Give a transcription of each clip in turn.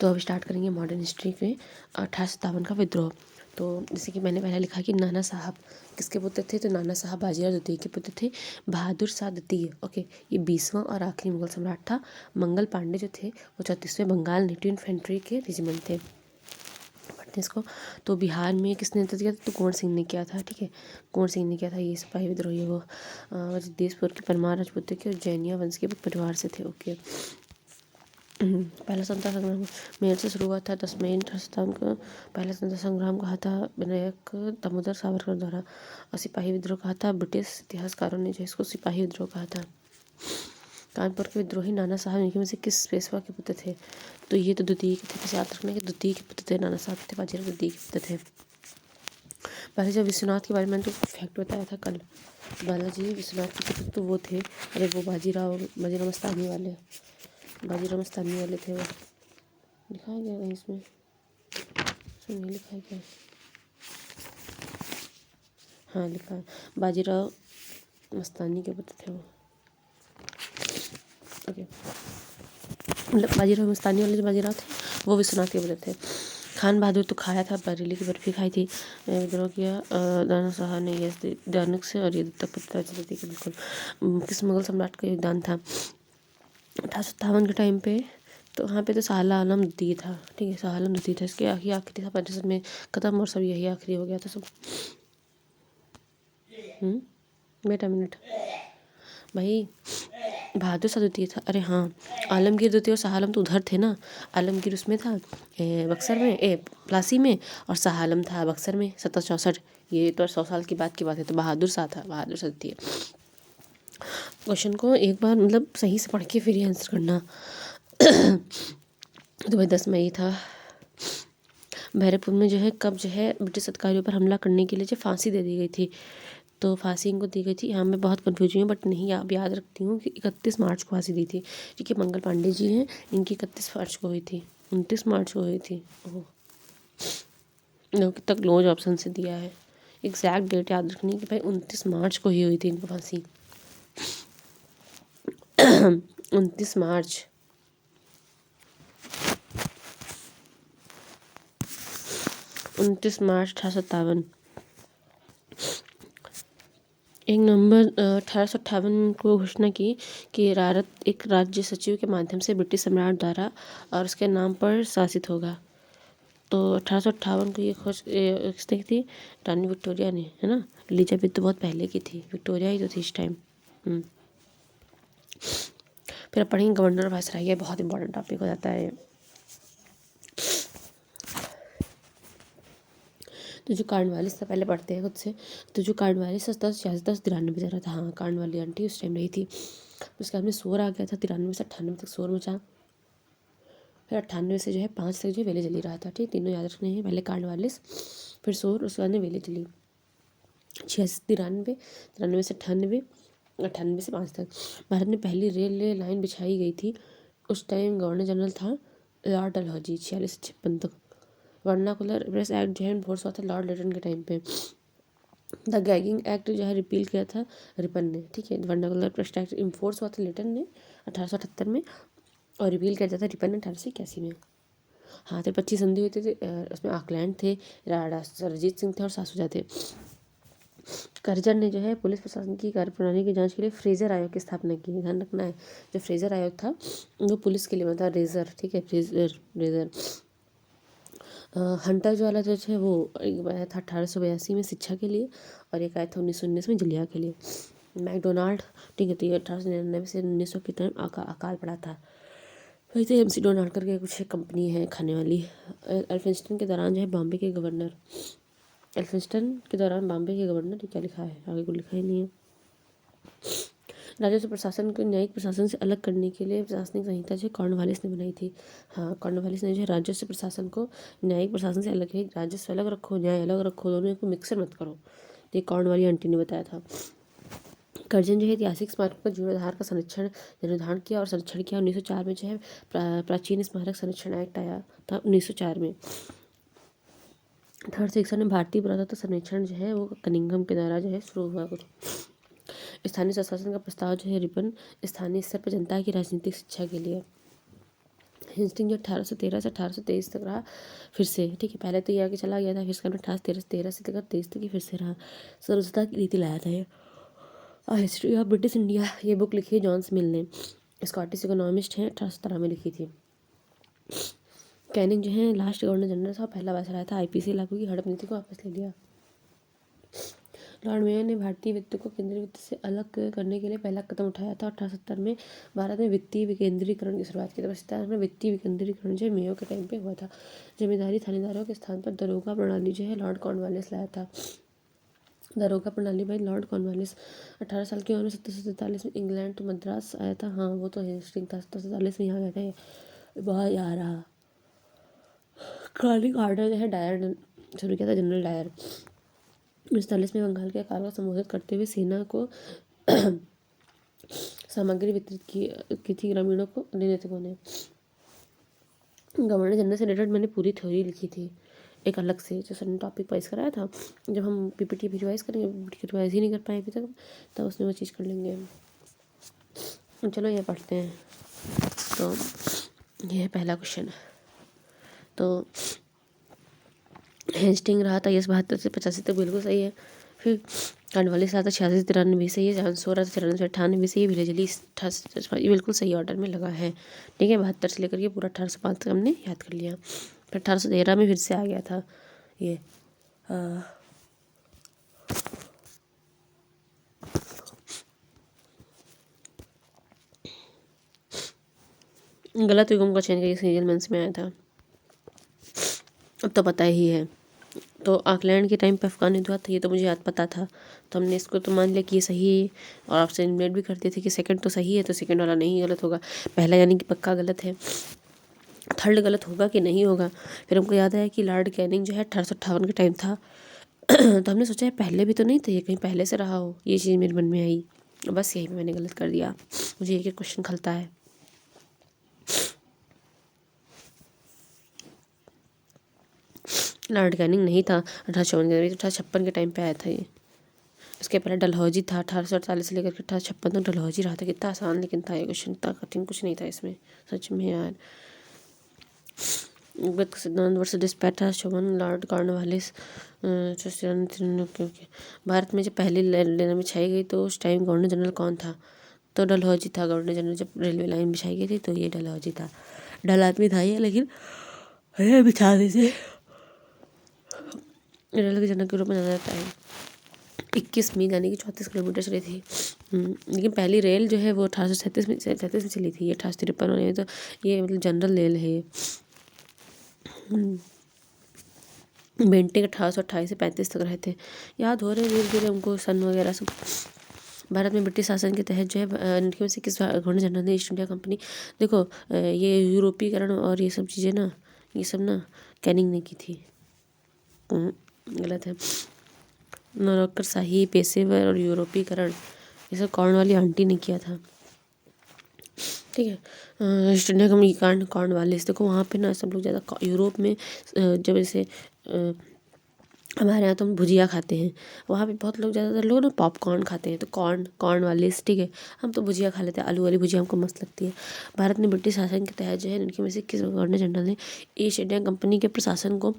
तो अब स्टार्ट करेंगे मॉडर्न हिस्ट्री में 1857 का विद्रोह। तो जैसे कि मैंने पहले लिखा कि नाना साहब किसके पुत्र थे, तो नाना साहब बाजीराव द्वितीय के पुत्र थे। बहादुर शाह द्वितीय, ओके, ये 20वां और आखिरी मुगल सम्राट था। मंगल पांडे जो थे वो 34वें बंगाल नेटिव इन्फेंट्री के रेजिमेंट थे। पढ़ते इसको। तो बिहार में किसने नेतृत्व किया था, तो कुंवर सिंह ने किया था, ठीक है, कुंवर सिंह ने किया था। ये सिपाही विद्रोही है वो जगदीशपुर के परमार राजपूत के और जैनिया वंश के परिवार से थे, ओके। पहला स्वतंत्रता संग्राम मेरठ से शुरू हुआ था। 10 मई 1857 को पहला स्वतंत्रता संग्राम कहा था विनायक दामोदर सावरकर द्वारा, और सिपाही विद्रोह कहा था ब्रिटिश इतिहासकारों ने जो इसको सिपाही विद्रोह कहा था। कानपुर के विद्रोही नाना साहब इनके में से किस पेशवा के पुत्र थे, तो ये तो द्वितीय के थे, किसी याद रखना कि द्वितीय के पुत्र थे नाना साहब थे, बाजीराव द्वितीय के पुत्र थे। पहले जब विश्वनाथ के बारे में मैंने तो फैक्ट बताया था कल, बालाजी विश्वनाथ के पुत्र तो वो थे, अरे वो बाजीराव मस्तानी वाले, बाजीराव मस्तानी वाले थे वो। लिखा है क्या कहीं इसमें नहीं लिखा है क्या, हाँ लिखा है, बाजीराव मस्तानी के पुत्र थे वो, ओके। मतलब बाजीराव मस्तानी वाले जो बाजीराव थे वो विश्वनाथ के पुत्र थे। खान बहादुर तो खाया था, बरेली की बर्फी खाई थी, विद्रोह किया नाना साहब ने यश दानक से, और ये दत्तक पुत्र राजनीति के बिल्कुल। किस मुगल सम्राट का योगदान था 1857 के टाइम पे, तो वहाँ पे तो शाह आलम द्वितीय था, ठीक है, शाह आलम द्वितीय था, इसके आखिरी था 65 में ख़त्म, और सब यही आखिरी हो गया था सब। वेट अ मिनट भाई, बहादुर शाह द्वितीय था, अरे हाँ, आलमगीर द्वितीय और शाह आलम तो उधर थे ना, आलमगीर उसमें था बक्सर में, प्लासी में, और शाह आलम था बक्सर में 1764, ये तो 100 साल की बात है, तो बहादुर शाह था, बहादुर शाह द्वितीय। क्वेश्चन को एक बार मतलब सही से पढ़ के फिर ही आंसर करना। तो भाई 10 मई था। भैरवपुर में जो है कब जो है ब्रिटिश अधिकारियों पर हमला करने के लिए जो फांसी दे दी गई थी, तो फांसी इनको दी गई थी, यहाँ मैं बहुत कन्फ्यूज हुई हूँ, बट नहीं अब याद रखती हूँ कि 31 मार्च को फांसी दी थी, क्योंकि मंगल पांडे जी हैं, इनकी 31 मार्च को हुई थी, 29 मार्च को हुई थी। ओह, कितना क्लोज ऑप्शन से दिया है, एग्जैक्ट डेट याद रखनी कि भाई 29 मार्च को ही हुई थी इनको फांसी। 29 मार्च, 29 मार्च 1857। 1 नवंबर 1858 को घोषणा की कि भारत एक राज्य सचिव के माध्यम से ब्रिटिश सम्राट द्वारा और उसके नाम पर शासित होगा। तो 1858 को ये खोज किसने की थी, रानी विक्टोरिया ने, है ना। एलिजाबेथ तो बहुत पहले की थी, विक्टोरिया ही तो थी इस टाइम। फिर अब पढ़ेंगे गवर्नर वायसराय, ये बहुत इंपॉर्टेंट टॉपिक हो जाता है। तो जो कार्नवालिस था, पहले पढ़ते हैं खुद से, तो जो कार्नवालिस 1093 जा रहा था, हाँ कार्नवाली आंटी उस टाइम रही थी। उसके बाद में शोर आ गया था, 93 से 98 तक शोर मचा, फिर 98 से जो है 5 तक जो है वेले जली रहा था, ठीक, तीनों याद रखने हैं, पहले कार्नवालिस फिर शोर, उसके बाद में वेले जली। 86 से 93, 93 से 98, 98 से 5 तक भारत में पहली रेल लाइन बिछाई गई थी। उस टाइम गवर्नर जनरल था लॉर्ड डलहौजी, 46 से 56 तक। वर्नाकुलर प्रेस एक्ट जो है इन्फोर्स हुआ था लॉर्ड लिटन के टाइम पे। द गैगिंग एक्ट जो है रिपील किया था रिपन ने, ठीक है। वर्नाकुलर प्रेस एक्ट इन्फोर्स हुआ था लिटन ने 1878 में, और रिपील किया जाता रिपन ने 1881 में। हाँ, त्रिपक्षीय संधि हुई थी, उसमें ऑकलैंड थे, राणा सरजीत सिंह थे और सासूजा थे। करजन ने जो है पुलिस प्रशासन की कार्यप्रणाली की जांच के लिए फ्रेजर आयोग की स्थापना की, ध्यान रखना है, जो फ्रेजर आयोग था वो पुलिस के लिए बना था, रेजर, ठीक है, रेजर। हंटर जो वाला जो है वो एक आया था 1882 में शिक्षा के लिए, और एक आया था 1919 में जलिया के लिए। मैकडोनाल्ड, ठीक है, तो ये 1899 से 1900 के टाइम अकाल पड़ा था। वही तो MC डोनाल्ड करके कुछ कंपनी है खाने वाली। एल्फिंस्टन के दौरान जो है बॉम्बे के गवर्नर, एल्फिंस्टन के दौरान बॉम्बे के गवर्नर, ये क्या लिखा है, आगे को लिखा ही नहीं है। राजस्व प्रशासन को न्यायिक प्रशासन से अलग करने के लिए प्रशासनिक संहिता जो कॉर्नवालिस ने बनाई थी। हाँ, कॉर्नवालिस ने जो है राजस्व प्रशासन को न्यायिक प्रशासन से अलग है, राजस्व अलग रखो, न्याय अलग रखो, दोनों को मिक्सर मत करो, ये कॉर्नवाली आंटी ने बताया था। कर्जन जो है ऐतिहासिक स्मारक का जीर्णोद्धार का जीर्णोद्धार किया और संरक्षण किया। 1904 में जो है प्राचीन स्मारक संरक्षण एक्ट आया था 1904 में। थर्ड सेक्शन में भारतीय पुरातत्व सर्वेक्षण जो है वो कनिंघम के द्वारा जो है शुरू हुआ कुछ। स्थानीय स्वशासन का प्रस्ताव जो है रिपन स्थानीय स्तर पर जनता की राजनीतिक शिक्षा के लिए हेस्टिंग जो 1813 से 1823 तक रहा फिर से, ठीक है। पहले तो ये आके चला गया था, फिर इसका 1813 से लेकर 23 तक ही फिर से रहा। स्वतंत्रता की नीति लाया था ये। हिस्ट्री ऑफ ब्रिटिश इंडिया, ये बुक लिखी है जॉन स्मिल ने, स्कॉटिश इकोनॉमिस्ट हैं, 1817 में लिखी थी। कैनिंग जो है लास्ट गवर्नर जनरल था, पहला वायसराय था। आईपीसी लागू की, हड़प नीति को वापस ले लिया। लॉर्ड मेयर ने भारतीय वित्त को केंद्रीय वित्त से अलग करने के लिए पहला कदम उठाया था। 1870 में भारत में वित्तीय विकेंद्रीकरण की शुरुआत की थी। 17 में वित्तीय विकेंद्रीकरण जो मेयो के टाइम पे हुआ था। जमींदारी थानेदारों के स्थान पर दरोगा प्रणाली जो है लॉर्ड कॉर्नवालिस लाया था। दरोगा प्रणाली बाई लॉर्ड कॉर्नवालिस। 18 साल की उम्र में 1747 में इंग्लैंड तो मद्रास आया था। हाँ वो तो हेस्टिंग था, 1747 में यहाँ गया था ये। बहुत यार रहा। क्रॉलिंग ऑर्डर जो है डायर ने शुरू किया था, जनरल डायर। 1940 में बंगाल के अकाल को संबोधित करते हुए सेना को सामग्री वितरित की थी ग्रामीणों को, नेतृत्वों ने। गवर्नर जनरल से रिलेटेड मैंने पूरी थ्योरी लिखी थी एक अलग से, जो सर ने टॉपिक वाइज कराया था। जब हम पीपीटी भी रिवाइज करेंगे, पीपीटी रिवाइज ही नहीं कर पाए अभी तक, तब उसमें वो चीज़ कर लेंगे। चलो ये पढ़ते हैं। तो ये है पहला क्वेश्चन। तो हेस्टिंग रहा था यस 72 से 85 तक, बिल्कुल सही है। फिर कॉर्नवालिस रहा था 86 से 93 से, ये जानसो रहा था 94 से 98 से, ये विलेजली 88, ये बिल्कुल सही ऑर्डर में लगा है, ठीक है। 72 से लेकर ये पूरा 1805 तक हमने याद कर लिया। फिर 1813 में फिर से आ गया था ये गलत युगम का चेंज करके सीरियल मेंस में आया था, अब तो पता ही है। तो आकलैंड के टाइम पे अफगान युद्ध हुआ था, ये तो मुझे याद पता था, तो हमने इसको तो मान लिया कि ये सही है, और आपसे इनमेट भी करते थे कि सेकंड तो सही है, तो सेकंड वाला नहीं गलत होगा, पहला यानी कि पक्का गलत है, थर्ड गलत होगा कि नहीं होगा। फिर हमको याद आया कि लॉर्ड कैनिंग जो है 1858 के टाइम था तो हमने सोचा है पहले भी तो नहीं था, ये कहीं पहले से रहा हो, ये चीज़ मेरे मन में आई, बस यही मैंने गलत कर दिया। मुझे एक क्वेश्चन खलता है। लॉर्ड कैनिंग नहीं था 1856 के टाइम पे आया था ये। इसके पहले डलहौजी था, 1848 से लेकर के 1856 तक डलहौजी रहा था। कितना आसान लेकिन था ये क्वेश्चन, इतना कठिन कुछ नहीं था इसमें, सच में यार। सिद्धांत वर्ष डिस्पैच था शोभन लॉर्ड कॉर्नवालिस। भारत में जब पहली रेलवे बिछाई गई तो उस टाइम गवर्नर जनरल कौन था? तो डलहौजी था गवर्नर जनरल, जब रेलवे लाइन बिछाई गई थी तो ये डलहौजी था। डल आदमी था ये, लेकिन ये बिछा दी थी। रेल के जनक के रूप में जाना जाता है। 21 मील यानी कि 34 किलोमीटर चली थी। लेकिन पहली रेल जो है वो 1837 में चली थी, ये 1853 में, तो ये मतलब जनरल रेल है ये। बेंटिंग 1828 से 35 तक रहे थे, याद हो रहे धीरे धीरे हमको सन वगैरह सब। भारत में ब्रिटिश शासन के तहत जो है इनके में से किस गवर्नर जनरल ने ईस्ट इंडिया कंपनी, देखो ये यूरोपीकरण और ये सब चीज़ें ना, ये सब ना कैनिंग ने की थी, गलत है। नौकरशाही, पेशेवर और यूरोपीकरण ये सब कॉर्नवाली आंटी ने किया था, ठीक है। ईस्ट इंडिया कंपनी कांड कॉर्नवालिस, देखो वहाँ पे ना सब लोग ज़्यादा यूरोप में जब जैसे हमारे यहाँ तो हम भुजिया खाते हैं, वहाँ पे बहुत लोग ज़्यादातर लोग ना पॉपकॉर्न खाते हैं, तो कॉर्नवालिस, ठीक है। हम तो भुजिया खा लेते हैं, आलू वाली भुजिया हमको मस्त लगती है। भारत में ब्रिटिश शासन के तहत जो है इनके में से किस गवर्नर जनरल ने ईस्ट इंडिया कंपनी के प्रशासन को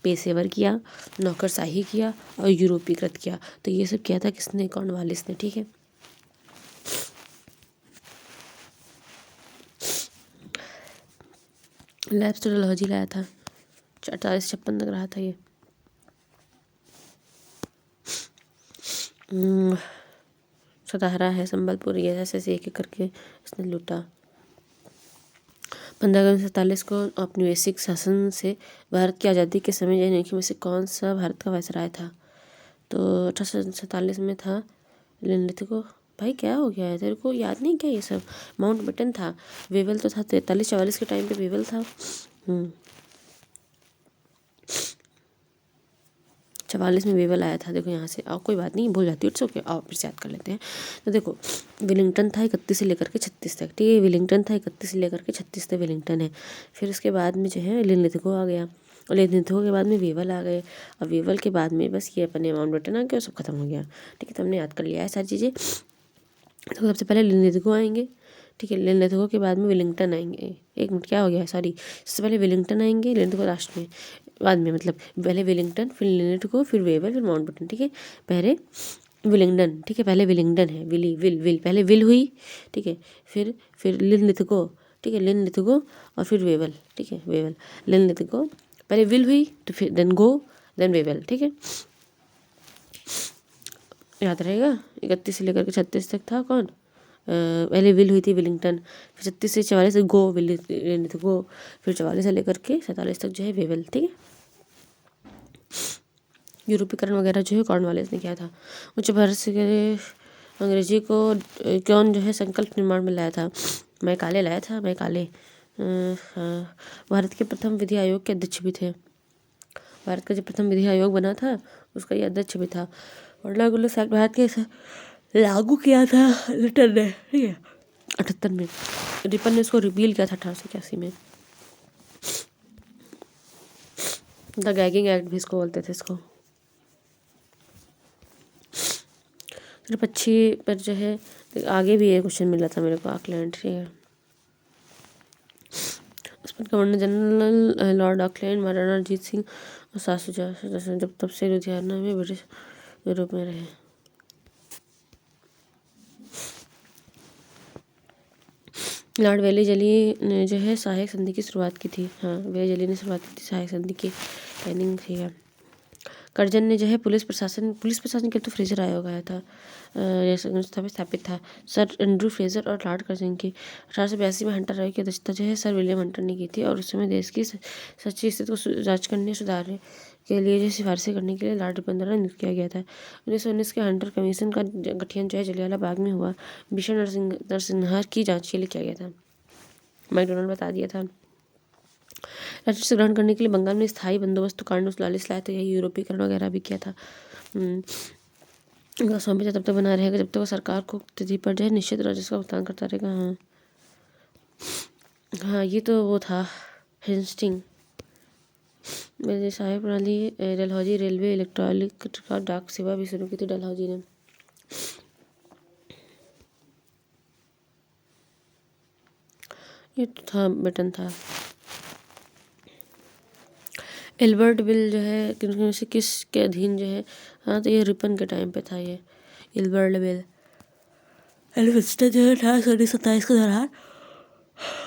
पेशेवर किया, नौकरशाही किया और यूरोपीकृत किया? तो ये सब किया था किसने? कॉर्नवालिस ने, ठीक है। लैब्स तो डलहौजी लाया था, 48-56 तक रहा था ये। सताहरा है, संबलपुर, ये ऐसे एक एक करके इसने लूटा। 15 अगस्त 1947 को औपनिवेशिक शासन से भारत की आज़ादी के समय यह निम्नलिखित में से कौन सा भारत का वायसराय था? तो 1847 में था लिनलिथ को। भाई क्या हो गया है तेरे को, याद नहीं क्या ये सब? माउंटबेटन था, वेवल तो था 43-44 के टाइम पे वेवल था। 44 में वेवल आया था, देखो यहाँ से। और कोई बात नहीं, भूल जाती हूँ, इट्स ओके, आओ फिर से याद कर लेते हैं। तो देखो विलिंगटन था 31 से लेकर के 36 तक, ठीक है। विलिंगटन था 31 से लेकर के 36 तक विलिंगटन है। फिर उसके बाद में जो है लिनलिथगो आ गया, और लिनलिथगो के बाद में वेवल आ गए, और वेवल के बाद में बस ये अपने माउंटबेटन आ गया, सब खत्म हो गया, ठीक है। तो हमने याद कर लिया है सारी चीज़ें। तो सबसे पहले लिनलिथगो आएंगे, ठीक है। लिथगो के बाद में वेलिंगटन आएंगे। एक मिनट, क्या हो गया, सॉरी, सबसे पहले वेलिंगटन आएंगे, लिथगो लास्ट में, बाद में, मतलब पहले वेलिंगटन, फिर लिथगो, फिर वेवल, फिर माउंटबेटन। ठीक है, पहले विलिंगडन। ठीक है, पहले विलिंगडन है, विली विल विल, पहले विल हुई। ठीक है, फिर लिथगो। ठीक है, लिथगो और फिर वेवल। ठीक है, वेवल, लिथगो, पहले विल हुई तो फिर देन गो, देन वेवल। ठीक है, याद रहेगा। 31 से लेकर के 36 तक था कौन, पहले विल हुई थी विलिंगटन, फिर 36 से 44 तक गो, विल गो, फिर 44 से लेकर के 47 तक जो है वेवल। ठीक है, यूरोपीकरण वगैरह जो है कॉर्नवालिस ने किया था। उच्च भारत से अंग्रेजी को कौन जो है संकल्प निर्माण में लाया था, मैकाले लाया था, मैकाले। हाँ, भारत के प्रथम विधि आयोग के अध्यक्ष भी थे। भारत का जो प्रथम विधि आयोग बना था उसका ये अध्यक्ष भी था। और लागू एक्ट भारत के लागू किया था रिटर्न ने। ठीक है, 78 में। रिपन ने इसको रिपील किया था 1881 में। द गैगिंग एक्ट भी इसको बोलते थे इसको। फिर पक्षी पर जो है आगे भी एक क्वेश्चन मिला था मेरे को, ऑकलैंड। ठीक है, उस पर governor general lord Auckland Maharana Ranjit Singh और सासुजा जब तब से लुधियाना में ब्रिटिश यूरोप में रहे। लॉर्ड वेलेजली ने जो है सहायक संधि की शुरुआत की थी। हाँ, वेलेजली ने शुरुआत की थी सहायक संधि की प्लानिंग थी। कर्जन ने जो है पुलिस प्रशासन के तो फ्रेजर आयोग आया था, स्थापित था सर एंड्रू फ्रेजर और लॉर्ड कर्जन की। 1882 में हंटर आयोग की अध्यक्षता जो है सर विलियम हंटर ने की थी और उस समय देश की सच्ची स्थिति को जांच करने सुधारने के लिए जो सिफारिशें करने के लिए लॉर्ड रिपन द्वारा नियुक्त किया गया था। 1919 के हंटर कमीशन का गठन जो है जलियांवाला बाग में हुआ, भीषण नरसंहार की जाँच के लिए किया गया था। मैकडोनल्ड बता दिया था। राजस्व ग्रहण करने के लिए बंगाल में स्थायी बंदोबस्त कार्नूस लालिस लाया था, यही यूरोपीकरण वगैरह भी किया था। स्वामी तब तक बना रहेगा जब तक वो सरकार को तिथि पर जो है निश्चित राजस्व का भुगतान करता रहेगा। हाँ हाँ, ये तो वो था हेस्टिंग। मेरे सहायक प्रणाली डलहौजी रेलवे इलेक्ट्रॉनिक डाक सेवा भी शुरू की थी डलहौजी ने। ये तो था बटन था। एल्बर्ट बिल जो है किसके अधीन जो है, हाँ तो ये रिपन के टाइम पे था ये एल्बर्ट बिल। एल्फिंस्टन जो है 1827 के दौरान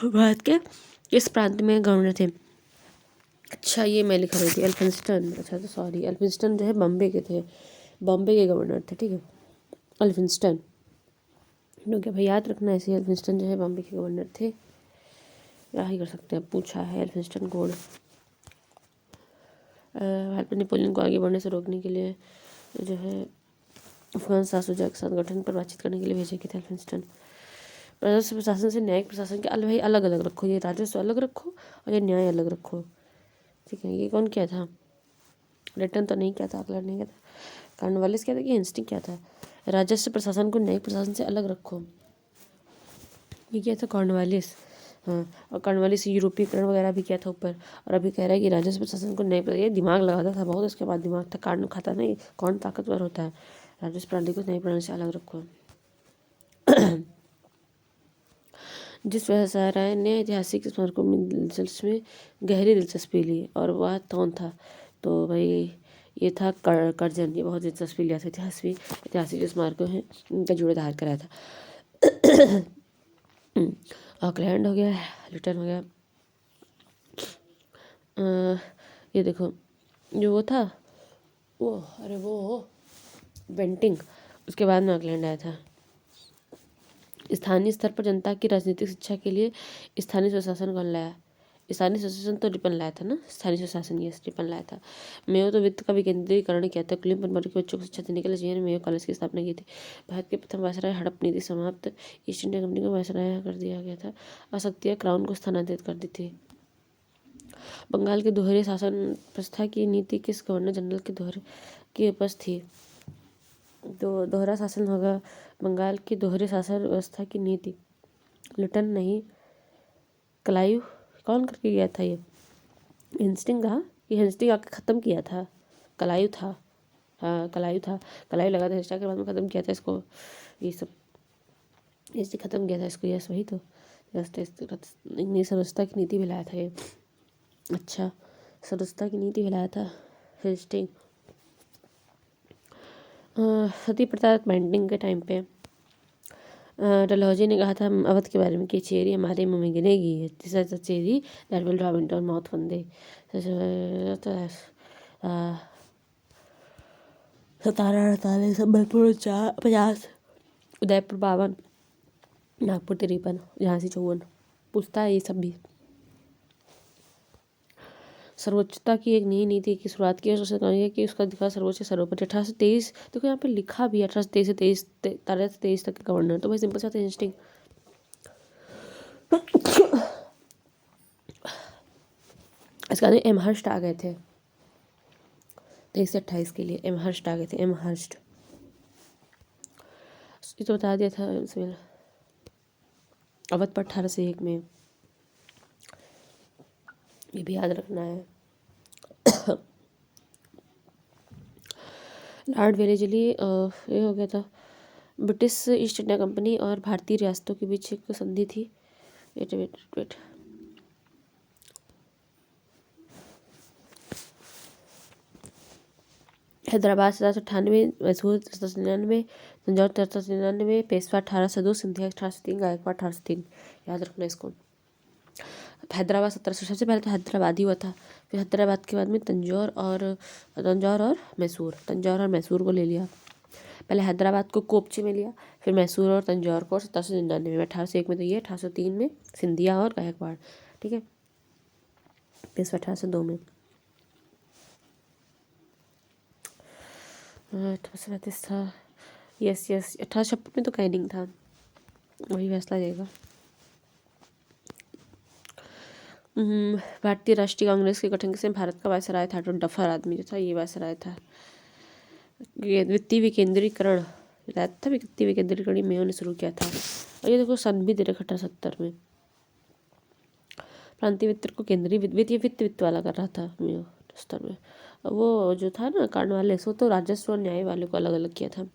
भारत के इस प्रांत में गवर्नर थे। अच्छा, ये मैं लिखा रही थी एल्फिंस्टन, अच्छा तो सॉरी, एल्फिंस्टन जो है बॉम्बे के थे, बॉम्बे के गवर्नर थे। ठीक है, एल्फिंस्टन, क्योंकि भाई याद रखना ऐसे, एल्फिंस्टन जो है बॉम्बे के गवर्नर थे। क्या ही कर सकते हैं, पूछा है एल्फिंस्टन कोड। भारत में नेपोलियन को आगे बढ़ने से रोकने के लिए जो है अफगान सासुजा के साथ गठन पर बातचीत करने के लिए भेजे गए थे एल्फिंस्टन। राजस्व प्रशासन से न्यायिक प्रशासन के भाई अलग अलग रखो, ये राजस्व अलग रखो और ये न्याय अलग रखो। ठीक है, ये कौन क्या था, रिटर्न तो नहीं किया था, ऑकलैंड नहीं किया था, कॉर्नवालिस क्या था कि हेस्टिंग क्या था। राजस्व प्रशासन को न्यायिक प्रशासन से अलग रखो, ये क्या था कॉर्नवालिस। हाँ, और कॉर्नवालिस यूरोपीकरण वगैरह भी किया था ऊपर, और अभी कह रहा है कि राजस्व प्रशासन को न्यायिक, ये दिमाग लगाता था बहुत, उसके बाद दिमाग था, कार्ड खाता नहीं, कौन ताकतवर होता है। राजस्व प्रणाली को न्यायिक प्रणाली से अलग रखो। जिस व्यवसाय ने ऐतिहासिक स्मारकों में गहरी दिलचस्पी ली और वह कौन था, तो भाई ये था कर्जन। ये बहुत दिलचस्पी लिया था ऐतिहासिक स्मारकों हैं उनका जुड़ेदार कराया था। ऑकलैंड हो गया, लिटन हो गया। ये देखो जो वो था वो, अरे वो बेंटिंग, उसके बाद में ऑकलैंड आया था। स्थानीय स्तर पर जनता की राजनीतिक शिक्षा के लिए स्थानीय स्वशासन कौन लाया, स्थानीय स्वशासन तो रिपन लाया था ना, स्थानीय स्वशासन ये रिपन लाया था। मेयो तो वित्त का विकेंद्रीकरण किया था। क्लीन परिवार के बच्चों को शिक्षा देने के लिए जी ने मेयो कॉलेज की स्थापना की थी। भारत के प्रथम वायसराय हड़प नीति समाप्त, ईस्ट इंडिया कंपनी को वायसराय कर दिया गया था। आसक्तियाँ क्राउन को स्थानांतरित कर दी थी। बंगाल के दोहरे शासन व्यवस्था की नीति किस गवर्नर जनरल के दोहरे की उपज थी, तो दोहरा शासन होगा बंगाल की दोहरे शासन व्यवस्था की नीति। लिटन नहीं, क्लाइव, कौन करके गया था ये, हेस्टिंग कहा, ये हेस्टिंग आके ख़त्म किया था, क्लाइव था। हाँ क्लाइव था, क्लाइव लगा था हेस्टिंग के बाद में ख़त्म किया था इसको, ये सब। एस टी खत्म किया था इसको, यस वही तो, नहीं सरोजता की नीति भी लाया था ये। अच्छा, सरोजता की नीति भी लाया था हिस्ट्री। सती प्रथा पेंटिंग के टाइम पे डलहौजी ने कहा था अवध के बारे में कि चेरी हमारे मुंह में गिरेगी, cherry that will drop into our mouth one day. 1748, Sambalpur 50, Udaipur 52, Nagpur 53, Jhansi 54। पूछता है ये सब भी। सर्वोच्चता की एक नई नीति की शुरुआत की, उसने कहा कि उसका अधिकार सर्वोच्च सर्वोपरि। 1823, देखो यहाँ पे लिखा भी 1823 से 23 तक के गवर्नर, तो भाई सिंपल सा था, इंस्टिंग। इसके बाद एमहर्स्ट आ गए थे 23 से 28 के लिए, एमहर्स्ट आ गए थे, एमहर्स्ट। ये तो बता दिया था इसमें। अवध पर 1801 में, ये भी याद रखना है। लॉर्ड वेलेस्ली, ये हो गया था। ब्रिटिश ईस्ट इंडिया कंपनी और भारतीय रियासतों के बीच एक संधि थी। Wait wait wait, Hyderabad 1798, Mysore 1799, Tanjore 1799, Peshwa 1802, Scindia 1803, Gaikwad 1803। याद रखना इसको। हैदराबाद 1700, सबसे पहले तो हैदराबाद ही हुआ था, फिर हैदराबाद के बाद में तंजौर और मैसूर को ले लिया। पहले हैदराबाद को कोपची में लिया, फिर मैसूर और तंजौर को 1799 में, 1801 में तो ये, 1803 में सिंधिया और गायकवाड़, ठीक है। पेशवा 1802 में। 1835 था, यस 1856 में तो कैनिंग था, वही फैसला देगा। भारतीय राष्ट्रीय कांग्रेस के गठन से भारत का वायसराय था तो डफर आदमी जो था, ये वायसराय था। वित्तीय विकेंद्रीकरण वित्तीय विकेंद्रीकरण मेयो ने शुरू किया था। और ये देखो सन भी दे रखा 1870 में। प्रांतीय वित्त को केंद्रीय वित्त वाला कर रहा था मेयो स्तर में। वो जो था ना कार्नवालिस, वो तो राजस्व और न्याय वाले को अलग अलग किया था।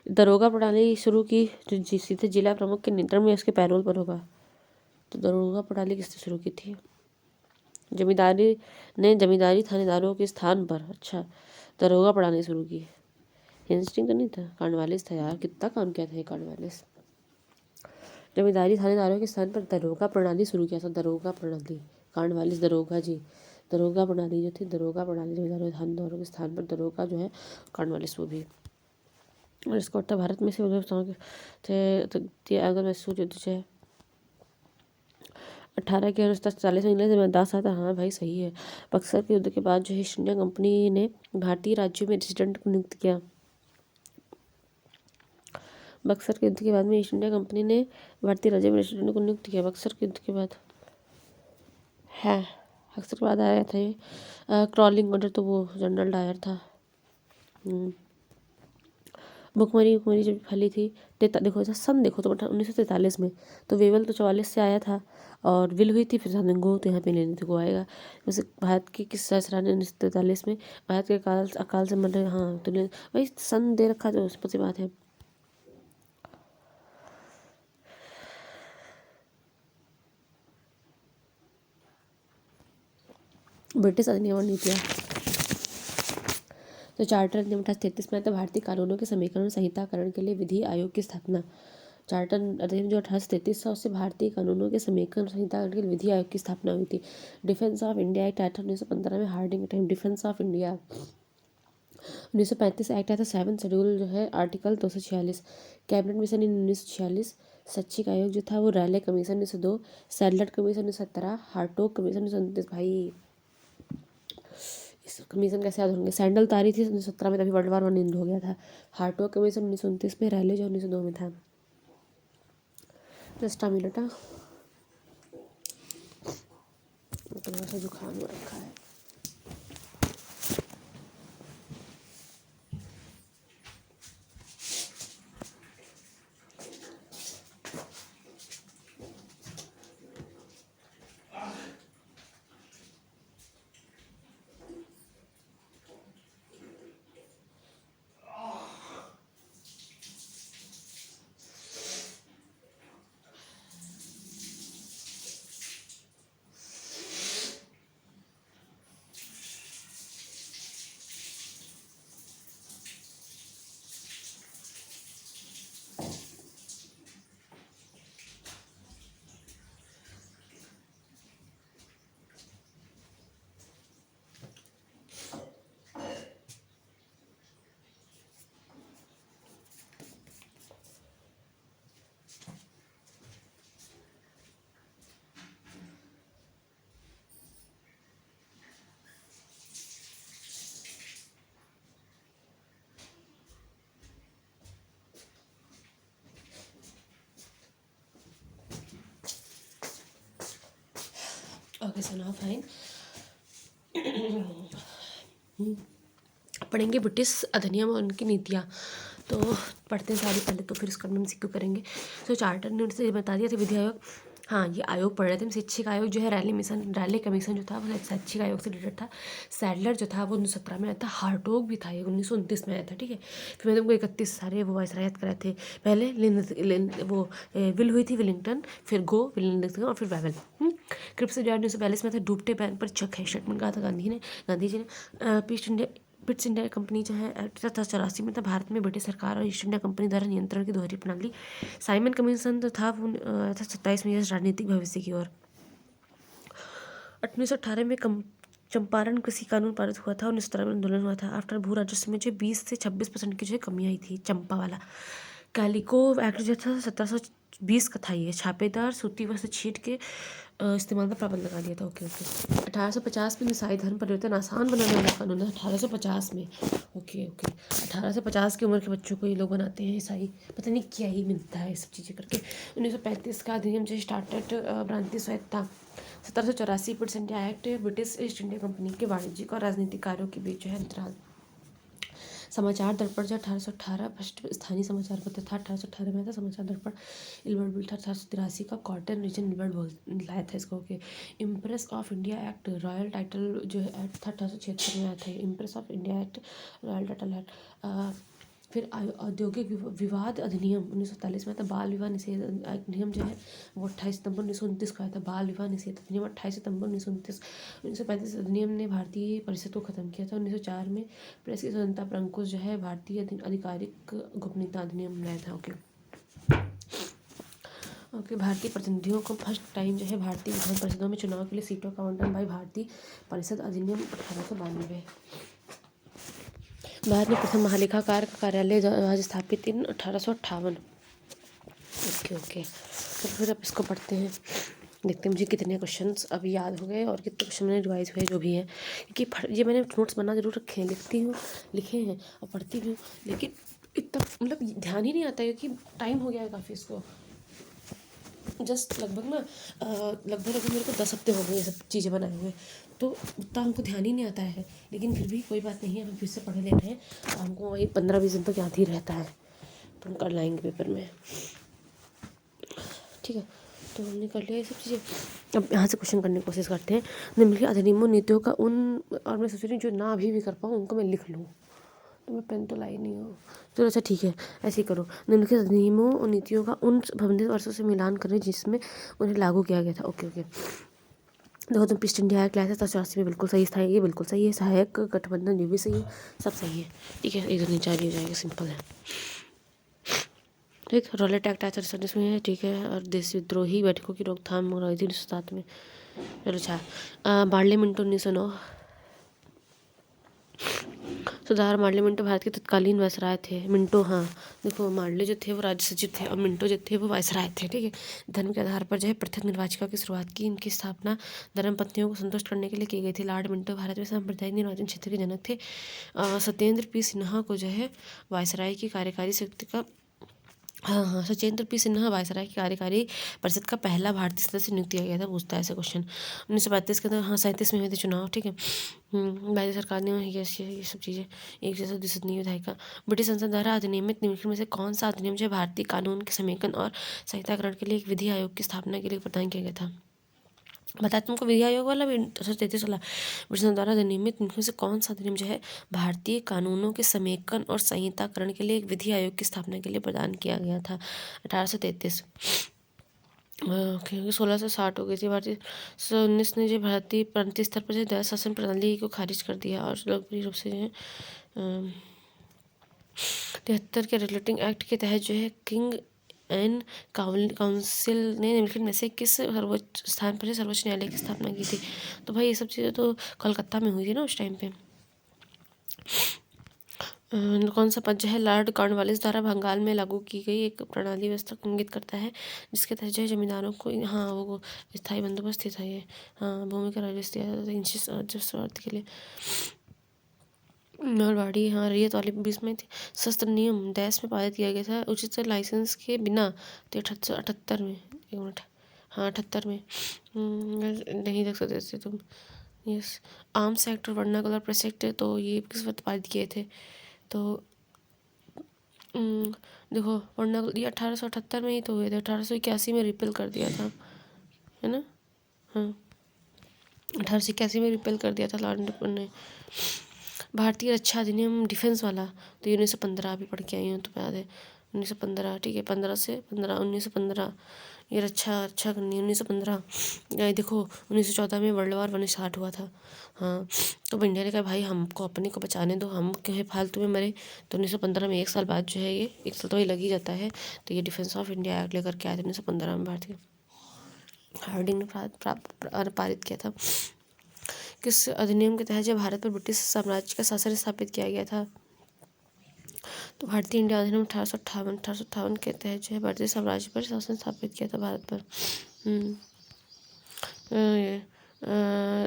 दरोगा प्रणाली शुरू की, जो सीधे जिला प्रमुख के नियंत्रण में उसके पैरोल पर होगा। तो दरोगा प्रणाली किसने शुरू की थी? जमींदारी थानेदारों के स्थान पर, अच्छा, दरोगा प्रणाली शुरू की। हेस्टिंग तो नहीं था, कार्नवालिस था यार, कितना काम किया था ये कार्नवालिस। जमींदारी थानेदारों के स्थान पर दरोगा प्रणाली शुरू किया था, दरोगा प्रणाली, कार्नवालिस दरोगा जी। दरोगा प्रणाली जो थी, दरोगा प्रणाली जमींदारों थानेदारों के स्थान पर दरोगा जो है कार्नवालिस, वो भी। और इसको उत्तर भारत में से थे तो अगर मैसूर युद्ध से 18 के अनुसार 40 में इंग्लैंड से मद्रास आता, हाँ भाई सही है। बक्सर के युद्ध के बाद जो है ईस्ट इंडिया कंपनी ने भारतीय राज्यों में रेजिडेंट को नियुक्त किया। बक्सर के युद्ध के बाद में ईस्ट इंडिया कंपनी ने भारतीय राज्यों में रेजिडेंट को नियुक्त किया। बक्सर के युद्ध के बाद है, बक्सर के बाद आया था ये। क्रॉलिंग ऑर्डर तो वो जनरल डायर था। भुखमरी जब फैली थी, देखो सन देखो तो 1943 में, तो वेवल तो 44 से आया था, और विल हुई थी, फिर गो तो यहाँ पे लेने थे, गो आएगा। वैसे भारत के किस सहस्राने 1943 में भारत के अकाल से मर रहे, हाँ तो वही सन दे रखा, तो उस बात है। ब्रिटिश अधिनियम और नीतियाँ, तो चार्टर अधिनियम 1833 में, तो भारतीय कानूनों के समीकरण संहिताकरण के लिए विधि आयोग की स्थापना। चार्टर अधिनियम जो 1833 था, उससे भारतीय कानूनों के समीकरण संहिताकरण के लिए विधि आयोग की स्थापना हुई थी। डिफेंस ऑफ इंडिया एक्ट आया था 1915 में, हार्डिंग के time, defence of India. 1935 act आया था, 7 शेड्यूल जो है, आर्टिकल 246। Cabinet mission in 1946। शैक्षिक आयोग जो था वो Raleigh commission 1902, Sadler commission 1917, Hartog commission 1929। भाई इस कमीशन कैसे याद होंगे? सैंडल तारी थी 1917 में, तभी वर्ल्ड वार 1 एंड हो गया था। हार्टोग कमीशन 1929 में, रैले जो 1902 में था। जस्ट अ मिनट, थोड़ा सा जुकाम हो रखा है। प्रोफेसर ना फाइन। पढ़ेंगे ब्रिटिश अधिनियम और उनकी नीतियाँ। तो पढ़ते हैं सारी पहले, तो फिर उसका हम सीक्यू करेंगे। तो चार्टर ने उनसे बता दिया था विधि आयोग, हाँ ये आयोग पढ़ रहे थे। शैक्षिक आयोग जो है रैली कमीशन जो था वो शैक्षिक आयोग से रिलेटेड था। सैडलर जो था वो 1917 में आया था। हार्टोग भी था, ये 1929 में आया था, ठीक है। फिर मैंने तुमको 31 सारे वो वायसराय याद कराए थे। पहले विल हुई थी विलिंगटन, फिर गो विलिंगटन और फिर वेवल। क्रिप्स से 1942 में था। डूबते बैंक पर चक है स्टेटमेंट कहा था गांधी जी ने। पिट्स इंडिया कंपनी जो है 1884 में था। भारत में ब्रिटिश सरकार और ईस्ट इंडिया कंपनी द्वारा नियंत्रण की दोहरी प्रणाली। साइमन कमीशन तो था वो 27 में राजनीतिक भविष्य की ओर। 1918 में चंपारण कृषि कानून पारित हुआ था। 1917 में आंदोलन हुआ था। आफ्टर भू राजस्व में जो 20 से 26% की जो है कमी आई थी, चंपा वाला। कैलिको एक्ट जो था 1720 का था। ये छापेदार सूती वस्त्र छीट के इस्तेमाल का पाबंद लगा दिया था। Okay okay. 1850 में ईसाई धर्म परिवर्तन आसान बनाने वाला कानून है। 1850 में, ओके ओके। 1850 की उम्र के बच्चों को ये लोग बनाते हैं ईसाई, पता नहीं क्या ही मिलता है ये सब चीज़ें करके। 1935 का अधिनियम जो स्टार्टेड प्रांतीय स्वायत्तता। 1784 Pitt's India act British east India company के वाणिज्यिक और राजनीतिक कार्यों के बीच जो है अंतराल। समाचार दर्पण जो 1818 फर्स्ट स्थानीय समाचार पत्र था। 1818 में था समाचार दर्पण। इल्बर्ट बिल था 1883 का। कॉटन रीजन इल्बर्ट लाया था इसको। Okay. Impress of India act royal title जो है एक्ट था 1876 में आया था। Impress of India act royal title act. फिर औद्योगिक विवाद अधिनियम 1947 में था। बाल विवाह निषेध अधिनियम जो है वो 28 सितंबर 1929 को आया था। बाल विवाह निषेध अधिनियम 28 सितंबर 1929। 1935 अधिनियम ने भारतीय परिषद को खत्म किया था। 1904 में प्रेस की स्वतंत्रता पर अंकुश जो है भारतीय आधिकारिक गोपनीयता अधिनियम लाया था। Okay okay. भारतीय प्रतिनिधियों को फर्स्ट टाइम जो है भारतीय विधान परिषदों में चुनाव के लिए सीटों का आवंटन भाई भारतीय परिषद अधिनियम 1892। भारत में प्रथम महालेखाकार का कार्यालय स्थापित इन 1858। Okay okay. तो फिर अब इसको पढ़ते हैं, देखते हैं मुझे कितने क्वेश्चंस अभी याद हो गए और कितने क्वेश्चन मैंने रिवाइज हुए जो भी हैं। क्योंकि ये मैंने नोट्स बना जरूर रखे हैं, लिखे हैं और पढ़ती भी हूँ, लेकिन इतना मतलब ध्यान ही नहीं आता है क्योंकि टाइम हो गया है काफ़ी इसको। जस्ट लगभग मेरे को 10 हफ्ते हो गए ये सब चीज़ें बनाए हुए, तो उतना हमको ध्यान ही नहीं आता है। लेकिन फिर भी कोई बात नहीं है, हम फिर से पढ़ लेते हैं। हमको वही 15-20 दिन तक याद ही रहता है, तो हम कर लाएंगे पेपर में, ठीक है। तो हमने कर लिया ये सब चीज़ें। अब यहाँ से क्वेश्चन करने की कोशिश करते हैं। निम्नलिखित अधिनियमों नीतियों का और मैं सोच रही हूँ जो ना अभी भी कर पाऊँ उनको मैं लिख लूँ, तो मैं पेन तो लाई नहीं हूँ। चलो अच्छा ठीक है, ऐसे ही करो। निम्नलिखित अधिनियमों और नीतियों का उन संबंधित वर्षों से मिलान करें जिसमें उन्हें लागू किया गया था। Okay okay. देखो तुम ईस्ट इंडिया एक्ट लाया था 1984 में, बिल्कुल सही था, ये बिल्कुल सही है। सहायक गठबंधन ये भी सही है, सब सही है, ठीक है। एक नीचे हो जाएगा, सिंपल है, ठीक। रॉलेट एक्ट 1947 में है, ठीक है। और देश विद्रोही बैठकों की रोकथाम हो रही थी 1907 में। चलो अच्छा। Morley Minto 1909। सुधार मार्ले मिंटो भारत के तत्कालीन वायसराय थे। मिंटो, हाँ देखो मार्ले जो थे वो राज्य सचिव थे और मिंटो जो थे वो वायसराय थे, ठीक है। धर्म के आधार पर जो है पृथक निर्वाचिका की शुरुआत की। इनकी स्थापना धर्म पत्नियों को संतुष्ट करने के लिए की गई थी। लॉर्ड मिंटो भारत में सांप्रदायिक निर्वाचन क्षेत्र के जनक थे। सत्येंद्र पी सिन्हा को जो है वायसराय की कार्यकारी समिति का हाँ सत्येंद्र पी सिन्हा वायसराय की कार्यकारी परिषद का पहला भारतीय सदस्य नियुक्त किया गया था। पूछता है ऐसा क्वेश्चन। 1932 के अंदर, हाँ 37 में हुए थे चुनाव, ठीक है। भारतीय सरकार ने ये सब चीज़ें एक जैसा दिशा नहीं विधायिका। ब्रिटिश संसद द्वारा अधिनियमित निम्नलिखित में से कौन सा अधिनियम जो है भारतीय कानून के समेकन और संहिताकरण के लिए एक विधि आयोग की स्थापना के लिए प्रदान किया गया था। बताया तुमको विधि आयोग वाला भी 1933 वाला। ब्रिटिश द्वारा अधिनियमित इनमें से कौन सा अधिनियम जो है भारतीय कानूनों के समेकन और संहिताकरण के लिए एक विधि आयोग की स्थापना के लिए प्रदान किया गया था 1833। 1660 हो गई थी। भारतीय 19 ने जो भारतीय प्रांतीय स्तर पर जो दया शासन प्रणाली को खारिज कर दिया और लोकप्रिय रूप से जो है 73 के रेगुलेटिंग एक्ट के तहत जो है किंग एंड काउंसिल ने निम्नलिखित में से किस सर्वोच्च स्थान पर सर्वोच्च न्यायालय की स्थापना की थी। तो भाई ये सब चीज़ें तो कोलकाता में हुई थी ना उस टाइम पे। कौन सा पद जो है लॉर्ड कॉर्नवालिस द्वारा बंगाल में लागू की गई एक प्रणाली व्यवस्था को इंगित करता है जिसके तहत जो है जमींदारों को, हाँ वो स्थायी बंदोबस्त ही था ये, हाँ भूमि का राजस्व दिया जाता था इंची स्वार्थ के लिए। मारवाड़ी, हाँ रैयत वाली 20 में थी। शस्त्र नियम देश में पारित किया गया था उचित लाइसेंस के बिना, तो 1878 में, एक मिनट, हाँ 78 में। नहीं देख सकते थे तुम। यस, आर्म्स एक्ट और वर्नाकुलर प्रेस एक्ट, तो ये किस वक्त पारित किए थे? तो देखो, वर्नाकुलर ये 1878 में ही तो हुए थे, 1881 में रिपेल कर दिया था, है ना? हाँ, 1881 में रिपेल कर दिया था लॉर्ड ने। भारतीय रक्षा अधिनियम डिफेंस वाला, तो ये 1915 अभी पढ़ के आई हूँ, तो याद है 1915, ठीक है, 1915 ये रक्षा करनी है 1915। देखो 1914 में वर्ल्ड वॉर 1 स्टार्ट हुआ था। हाँ, तो इंडिया ने कहा भाई हमको अपने को बचाने दो, हम क्यों फालतू में मरे। तो 1915 में 1 साल बाद जो है, ये 1 साल तो ही लग ही जाता है, तो ये डिफेंस ऑफ इंडिया एक्ट लेकर के आए थे 1915 में भारतीय हार्डिंग ने पारित किया था। किस अधिनियम के तहत जब भारत पर ब्रिटिश साम्राज्य का शासन स्थापित किया गया था? तो भारतीय इंडिया अधिनियम 1858 के तहत जो है भारतीय साम्राज्य पर शासन स्थापित किया था भारत पर।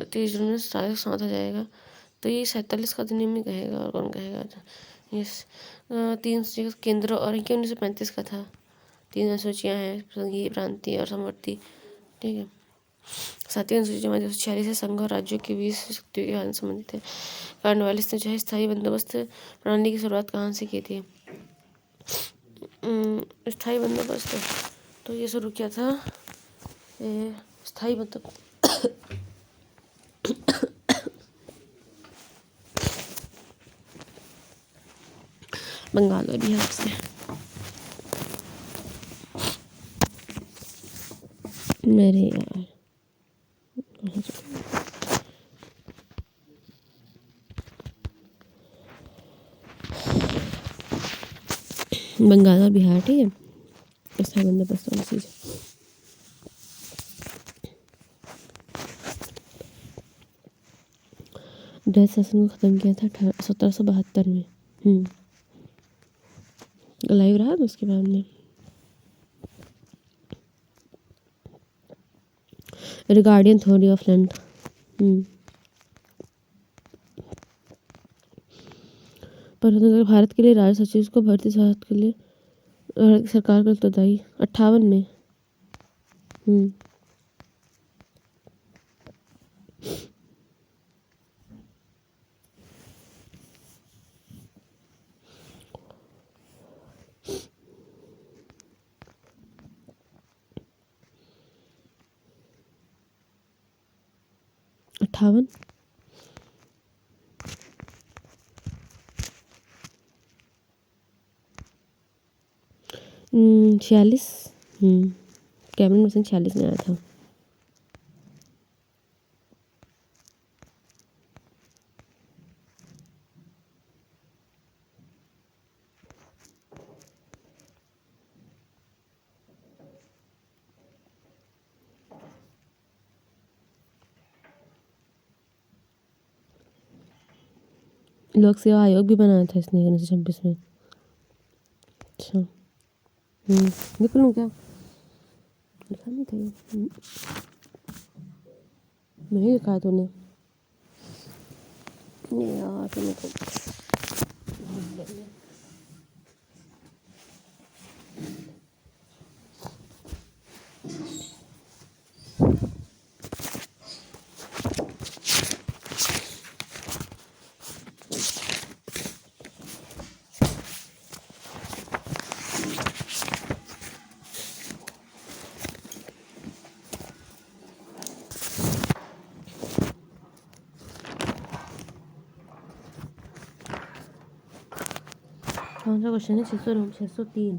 23 जून में सौंधा जाएगा, तो ये 47 का अधिनियम ही कहेगा, और कौन कहेगा? यस, 3 केंद्र और 1935 का था। 3 अनुसूचियाँ हैं, संघीय, प्रांतीय और समवर्ती, ठीक है। 7वीं अनुसूची में 246 संघ और राज्यों के बीच शक्तियों के बारे में संबंधित है। कॉर्नवालिस ने जो है स्थायी बंदोबस्त प्रणाली की शुरुआत कहाँ से की थी? स्थायी बंदोबस्त, तो ये शुरू किया था स्थायी बंदोबस्त बंगाल और बिहार से। मेरे यार बंगाल और बिहार, ठीक है, स्थायी बंदोबस्त वाली चीज़। डच शासन को ख़त्म किया था 1772 में। लाइव रहा था उसके बाद में। रिगार्डियन थ्योरी ऑफ लैंड। पर भारत के लिए राज्य सचिव को भारतीय स्वास्थ्य के लिए सरकार का उत्तरदायी 58 में। 58। 46। कैबिनेट मिशन 46 में आया था। लोक सेवा आयोग भी बनाया था इसने 1926 में। अच्छा, लिख लूँ क्या? लिखा नहीं था ये। नहीं लिखा है तूने? नहीं यार, तूने तो कौन सा क्वेश्चन है? 603।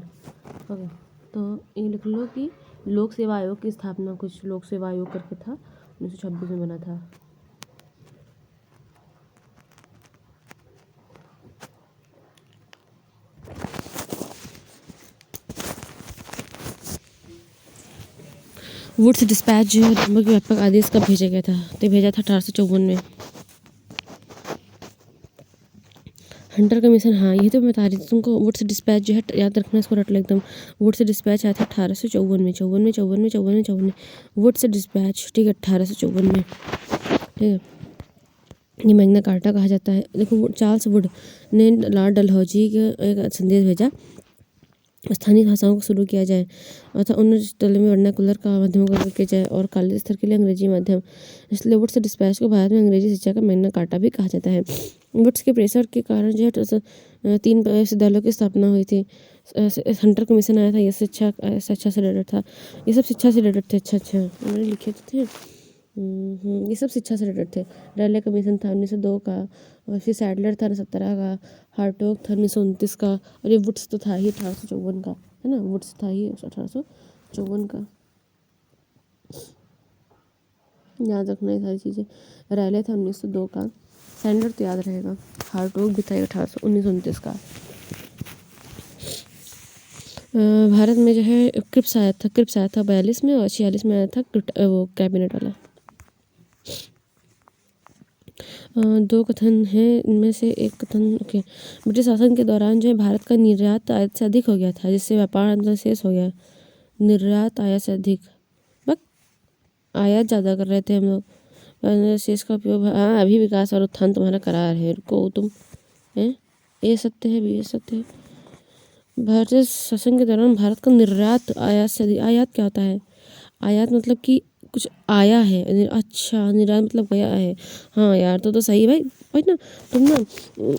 ओके, तो ये लिख लो कि लोक सेवा आयोग की स्थापना कुछ लोक सेवा आयोग करके था, 1926 में बना था। वुड्स डिस्पैच जो है व्यापक आदेश कब भेजा गया था? तो भेजा था 1854 में। हंटर कमीशन, हाँ ये तो मैं बता रही थी तुमको। वुड्स डिस्पैच जो है, याद रखना, इसको रट लो एकदम। वुड्स डिस्पैच आया था 1854 में। 54 में वुड्स डिस्पैच, ठीक है, 1854 में, ठीक है। ये मैग्ना कार्टा कहा जाता है। देखो, चार्ल्स वुड ने लॉर्ड डलहौजी का एक संदेश भेजा स्थानीय भाषाओं को शुरू किया जाए अर्थात उन्नत स्तर में वर्नाकुलर का माध्यमों का उपयोग किया जाए और कॉलेज स्तर के लिए अंग्रेजी माध्यम। इसलिए वुड्स डिस्पैच को भारत में अंग्रेजी शिक्षा का मैग्ना कार्टा भी कहा जाता है। वुड्स के प्रेशर के कारण जो है 3 विश्वविद्यालयों की स्थापना हुई थी। हंटर कमीशन आया था, ये शिक्षा से रिलेटेड था। ये सब शिक्षा से रिलेटेड थे। अच्छा उन्होंने लिखे तो थे। ये सब शिक्षा से रिलेटेड थे। रैले कमीशन था 1902 का, और फिर सैडलर था 1917 का, हार्टोग था 1929 का, और ये वुड्स तो था ही 1854 का, है ना। वुड्स था ही 1854 का। याद रखना ये सारी चीज़ें। रैले था 1902 का, सैडलर तो याद रहेगा, हार्टोग भी था 1929 का। भारत में जो है क्रिप्स आया था 42 में, और 46 में आया था वो कैबिनेट वाला। 2 कथन हैं, इनमें से एक कथन ओके। ब्रिटिश शासन के दौरान जो है भारत का निर्यात आयात से अधिक हो गया था, जिससे व्यापार अंतर शेष हो गया। निर्यात आयात से अधिक, बस आयात ज़्यादा कर रहे थे हम लोग। शेष का उपयोग, हाँ अभी विकास और उत्थान तुम्हारा करार है, रुको तुम हैं। ये सत्य है, भी ये सत्य है। भारतीय शासन के दौरान भारत का निर्यात आयात से अधिक। आयात क्या होता है? आयात मतलब कि कुछ आया है। अच्छा, निर्यात मतलब गया है। हाँ यार, तो सही भाई। भाई ना तुम ना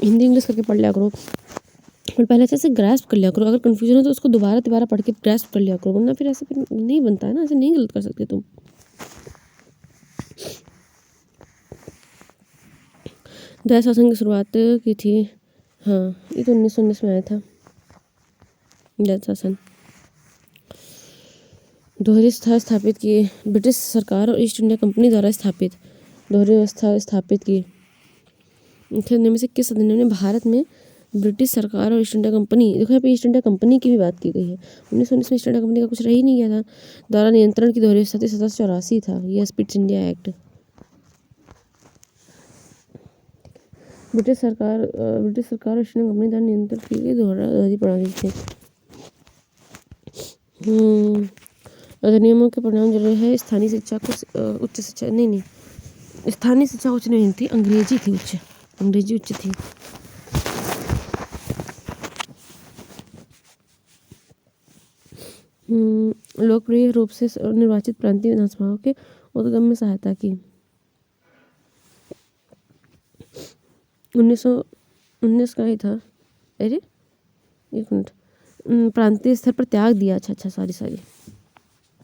हिंदी इंग्लिश करके पढ़ लिया करो, और पहले अच्छे से ग्रैस्प कर लिया करो। अगर कंफ्यूजन हो तो उसको दोबारा पढ़ के ग्रैस्प कर लिया करो, वरना फिर ऐसे फिर नहीं बनता है ना, ऐसे नहीं गलत कर सकते तुम। दया शासन की शुरुआत की थी, हाँ ये तो 1919 में आया था दया शासन। दोहरी व्यवस्था स्थापित की, ब्रिटिश सरकार और ईस्ट इंडिया कंपनी द्वारा स्थापित। दोहरी व्यवस्था स्थापित की। इनमें से किस अधिनियम ने भारत में ब्रिटिश सरकार और ईस्ट इंडिया कंपनी, देखो यहाँ पे ईस्ट इंडिया कंपनी की भी बात की गई है। 1919 में ईस्ट इंडिया कंपनी का कुछ रह ही नहीं गया था, द्वारा नियंत्रण की दोहरी व्यवस्था 1784 था, यह ईस्ट इंडिया एक्ट। ब्रिटिश सरकार और ईस्ट इंडिया कंपनी द्वारा नियंत्रण की गई दोहरी प्रणाली थी। अधिनियमों के परिणाम जरूरी है। स्थानीय शिक्षा को उच्च शिक्षा नहीं, स्थानीय शिक्षा उच्च नहीं थी, अंग्रेजी थी उच्च, अंग्रेजी उच्च थी। लोकप्रिय रूप से निर्वाचित प्रांतीय विधानसभाओं के उद्गम में सहायता की। 1919 का ही था। अरे एक मिनट, प्रांतीय स्तर पर त्याग दिया। अच्छा सॉरी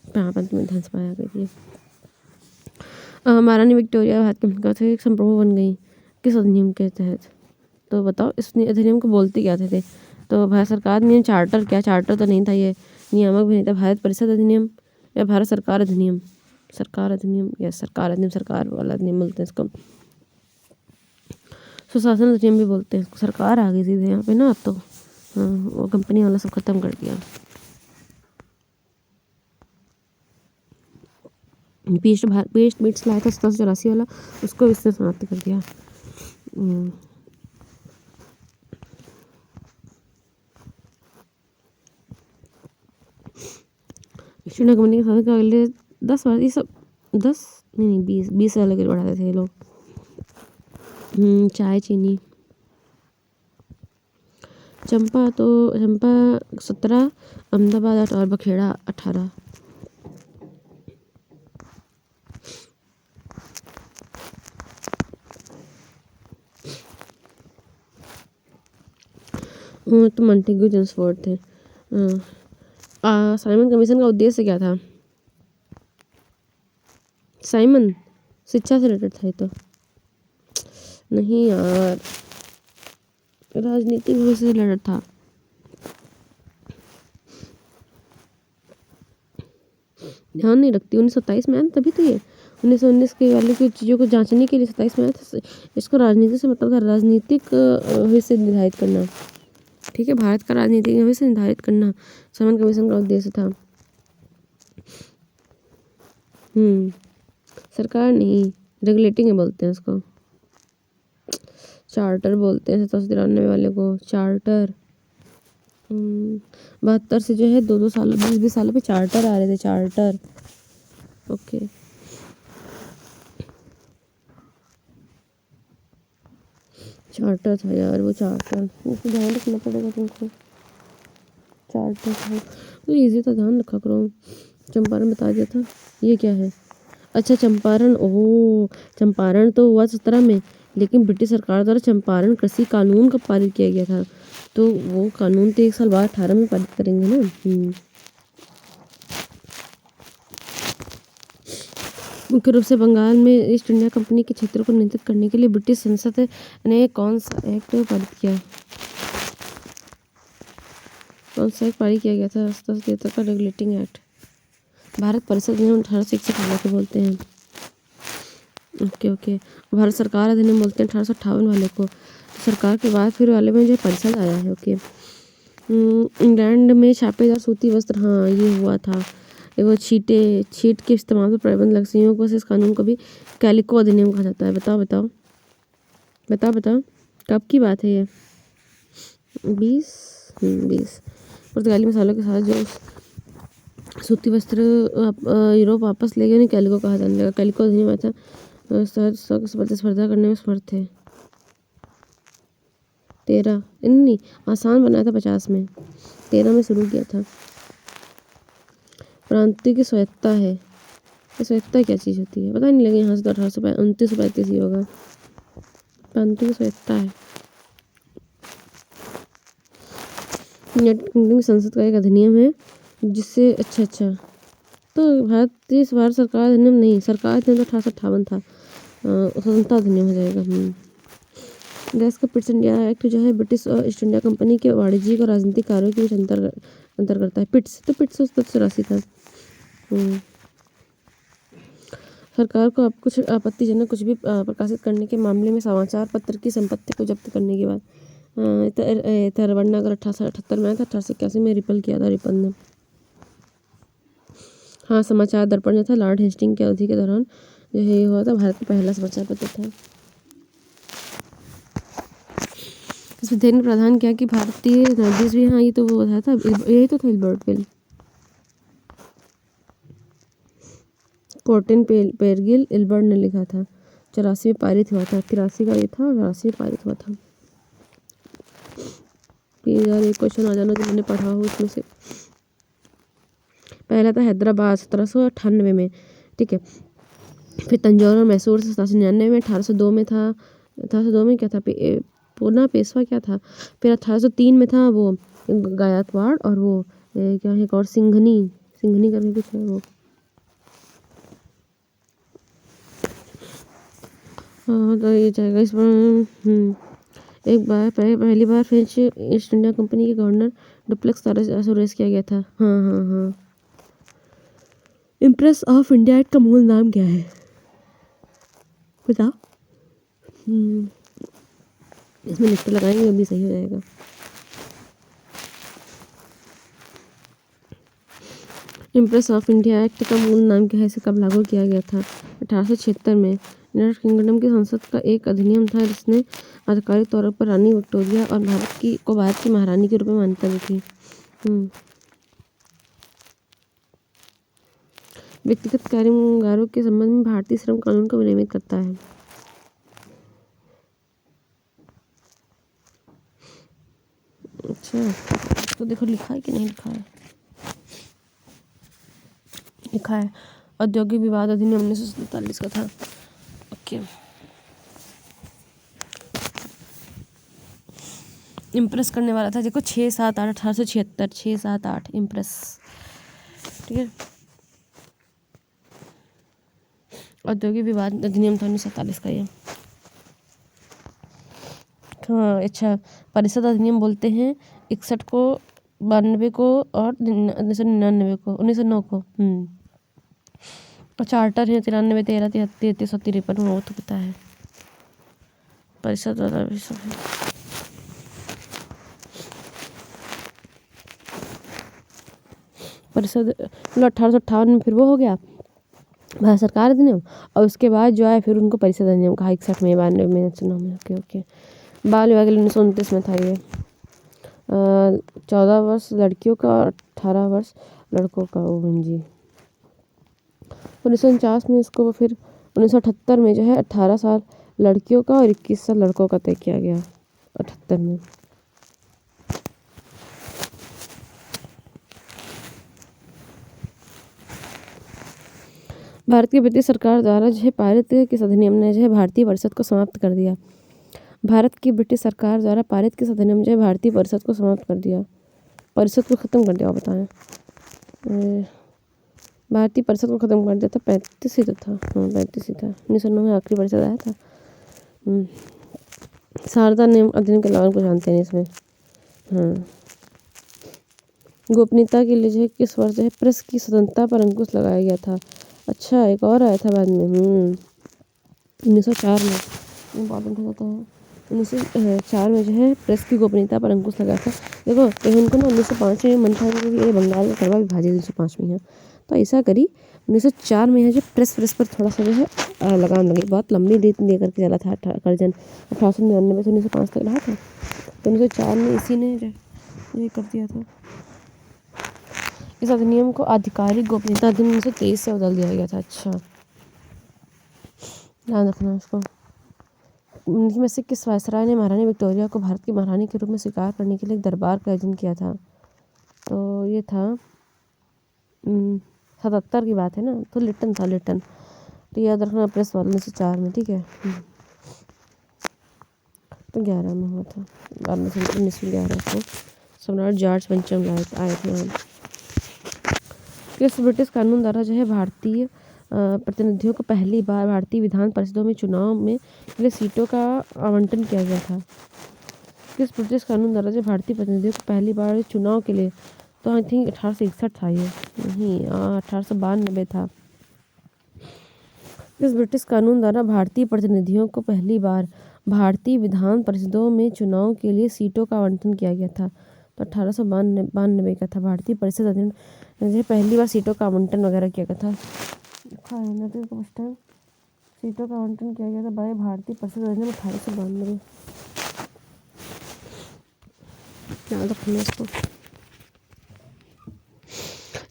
प्रांतीय विधानसभा आ गई थी। महारानी विक्टोरिया भारत की महिला से एक संप्रभु बन गई, किस अधिनियम के तहत? तो बताओ इस अधिनियम को बोलते क्या थे? तो भारत सरकार नियम, चार्टर, क्या चार्टर तो नहीं था, ये नियामक भी नहीं था। भारत परिषद अधिनियम या भारत सरकार अधिनियम? सरकार अधिनियम या सरकार अधिनियम, सरकार वाला अधिनियम बोलते हैं इसको। सुशासन अधिनियम भी बोलते हैं। सरकार आ गई सीधे यहाँ पे ना, अब तो हाँ वो कंपनी वाला सब खत्म कर दिया। पेस्ट बिट्स लाया था 1784 वाला, उसको इससे समाप्त कर दिया। ईस्ट इंडिया कंपनी के शासन के अगले 10 वर्ष, ये सब 10 नहीं 20 साल के बढ़ाते थे ये लोग। चाय चीनी, चंपा 17, अहमदाबाद 8 और बखेड़ा 18। तो मॉन्टेग्यू जेम्सफोर्ड थे। साइमन कमीशन का उद्देश्य क्या था? साइमन शिक्षा से रिलेटेड था ये तो नहीं यार, राजनीतिक भविष्य से रिलेटेड था। ध्यान नहीं रखती। 1927 में आया तभी तो ये 1919 के वाले की चीज़ों को जांचने के लिए 27 में आया था। इसको राजनीति से मतलब था, राजनीतिक भविष्य निर्धारित करना। ठीक है, भारत का राजनीतिक भविष्य निर्धारित करना साइमन कमीशन का उद्देश्य था। सरकार नहीं, रेगुलेटिंग बोलते हैं उसको, चार्टर बोलते हैं 1793 वाले को, चार्टर। 72 से जो है 2-2 साल 20-20 सालों पे चार्टर आ रहे थे, चार्टर। ओके, चार्टर था यार वो, चार्टर ध्यान रखना पड़ेगा तुमको। पार्ट था तो ईजी था, ध्यान रखा करो। चंपारण बता दिया था। ये क्या है? अच्छा चंपारण, ओह चंपारण तो हुआ 17 में, लेकिन ब्रिटिश सरकार द्वारा चंपारण कृषि कानून कब पारित किया गया था? तो वो कानून तो 1 साल बाद 18 में पारित करेंगे ना। मुख्य रूप से बंगाल में ईस्ट इंडिया कंपनी के क्षेत्रों को नियंत्रित करने के लिए ब्रिटिश संसद ने कौन सा एक्ट पारित किया? कौन सा एक्ट पारित किया गया था? 1773 का रेगुलेटिंग एक्ट। भारत परिषद अधिनियम 1861 को बोलते हैं। ओके। भारत सरकार अधिनियम बोलते हैं 1858 वाले को। सरकार के बाद फिर वाले में जो परिषद आया है। ओके। इंग्लैंड में छापेदार सूती वस्त्र, हाँ ये हुआ था। वो छीट के इस्तेमाल पर प्रतिबंध लग संयोग बस इस कानून को भी कैलिको अधिनियम कहा जाता है। बताओ कब की बात है ये? 20 पुर्तगाली मसालों के साथ जो सूती वस्त्र यूरोप वापस ले गए उन्हें कैलिको कहा जाने लगा। कैलिको अधिनियम आया था प्रतिस्पर्धा करने में समर्थ थे। 13 नहीं, आसान बनाया था 50 में, 13 में शुरू किया था। प्रांतीय की स्वायत्तता है। स्वायत्तता क्या चीज़ होती है पता नहीं, लगे यहाँ से तो 1829 ही होगा। प्रांतीय की स्वायत्तता है। यूनाइटेड किंगडम की संसद का एक अधिनियम है जिससे अच्छा तो भारत सरकार अधिनियम नहीं, सरकार अधिनियम तो 1858 था। स्वतंत्रता अधिनियम हो जाएगा। गैस का पिट्स इंडिया एक्ट जो है ब्रिटिश और ईस्ट इंडिया कंपनी के वाणिज्यिक और राजनीतिक कार्यों के बीच अंतर करता है। पिट्स 1784 था। सरकार को कुछ आपत्तिजनक कुछ भी प्रकाशित करने के मामले में समाचार पत्र की संपत्ति को जब्त करने के बाद वरना अगर 1878 में आया था, 1881 में रिपल किया था रिपल ने। हाँ, समाचार दर्पण जो था लॉर्ड हेस्टिंग की अवधि के दौरान जो है हुआ था, भारत का पहला समाचार पत्र था। इस विधेयक ने प्रावधान किया कि भारतीय नदीज भी, हाँ ये तो वो था यही तो था इल्बर्ट बिल। कॉटन पेरगिल इल्बर्ट ने लिखा था। 84 में पारित हुआ था। 83 का ये था और 84 में पारित हुआ था। यार एक क्वेश्चन आ जाना जो मैंने पढ़ा हो उसमें से। पहला था हैदराबाद 1798 में, ठीक है। फिर तंजौर और मैसूर 1799 में। 1802 में था, 1802 में क्या था, पूना पेशवा क्या था। फिर 1803 में था वो गायकवाड़, और वो क्या है और सिंघनी करके कुछ है वो। हाँ तो ये जाएगा इस पर। एक बार पहली बार फ्रेंच ईस्ट इंडिया कंपनी के गवर्नर डुप्लेक्स द्वारा सुरेश किया गया था। हाँ। इम्प्रेस ऑफ इंडिया एक्ट का मूल नाम क्या है बताओ? इसमें लिख लगाएंगे अभी सही हो जाएगा। इम्प्रेस ऑफ इंडिया एक्ट का मूल नाम क्या है? इसे कब लागू किया गया था? 1876 में। यूनाइटेड किंगडम की संसद का एक अधिनियम था जिसने आधिकारिक तौर पर रानी विक्टोरिया और भारत की महारानी के रूप में मान्यता दी थी। व्यक्तिगत कामगारों के संबंध में भारतीय श्रम कानून को विनियमित करता है। अच्छा तो देखो लिखा है कि नहीं लिखा है? लिखा है। औद्योगिक विवाद अधिनियम 1947 का था। ओके। इम्प्रेस करने वाला था देखो 6-7-8 1876 6-7-8 इम्प्रेस, ठीक है। औद्योगिक विवाद अधिनियम था 1947 का ये। हाँ अच्छा, परिषद अधिनियम बोलते हैं 61 को, 92 को और 1999 को, 1909 को। और चार्टर है 93, 13, 33 और 53, वो तो पता है। परिषद परिषद 1858 में फिर वो हो गया भारत सरकार अधिनियम, और उसके बाद जो है फिर उनको परिषद अधिनियम कहा 61 में, 92 में, 1909 में। ओके। बाल विवाह 1929 में था ये। 14 वर्ष लड़कियों का और 18 वर्ष लड़कों का। ओवन जी 1949 में इसको, फिर 1978 में जो है 18 साल लड़कियों का और 21 साल लड़कों का तय किया गया 78 में। भारत की ब्रिटिश सरकार द्वारा जो है पारित किस अधिनियम ने जो है भारतीय परिषद को समाप्त कर दिया? भारत की ब्रिटिश सरकार द्वारा पारित किस अधिनियम जो है भारतीय परिषद को समाप्त कर दिया, परिषद को ख़त्म कर दिया, बताएं। भारतीय परिषद को ख़त्म कर दिया था, 35 ही तो था। हाँ 35 ही था, 1909 में आखिरी परिषद आया था। शारदा नियम अधिनियम के अलावा को जानते हैं इसमें। हाँ, गोपनीयता के लिए जो है किस वर्ष जो है प्रेस की स्वतंत्रता पर अंकुश लगाया गया था? अच्छा, एक और आया था बाद में 1904 में, इम्पॉर्टेंट हो जाता है। 1904 में जो है प्रेस की गोपनीयता पर अंकुश लगाया था। देखो उनको ना 1905 में मन था कि ये बंगाल का करवा विभाजित 1905 में है, तो ऐसा करी 1904 में है जो प्रेस पर थोड़ा सा जो है लगाम लगी। बहुत लंबी रीत लेकर के चला था कर्जन, 1899 से 1905 तक रहा था, तो 1904 में इसी ने जो ये कर दिया था। इस अधिनियम को आधिकारिक गोपनीयता अधिनियम 1923 से बदल दिया गया था। अच्छा, ध्यान रखना इसको। इनमें से किस वायसराय ने महारानी विक्टोरिया को भारत की महारानी के रूप में स्वीकार करने के लिए एक दरबार का आयोजन किया था? तो ये था 77 की बात है ना, तो लिटन था, लिटन। तो याद रखना प्रेस वाले 1904 में, ठीक है। तो 11 में हुआ था, 1911 को सम्राट जॉर्ज पंचम आए थे यहाँ। किस ब्रिटिश कानून द्वारा जो है भारतीय प्रतिनिधियों को पहली बार भारतीय विधान परिषदों में चुनाव में के लिए सीटों का आवंटन किया गया था? किस ब्रिटिश कानून द्वारा जो भारतीय प्रतिनिधियों को पहली बार चुनाव के लिए, तो आई थिंक 1861 था ये, नहीं 1892 था। किस ब्रिटिश कानून द्वारा भारतीय प्रतिनिधियों को पहली बार भारतीय विधान परिषदों में चुनाव के लिए सीटों का आवंटन किया गया था? तो 1892 का था। भारतीय परिषद अधिनियम पहली बार सीटों का आवंटन वगैरह किया गया था। सीटों का आवंटन किया गया था बाय भारतीय परिषद अधिनियम 1892। याद रखना इसको।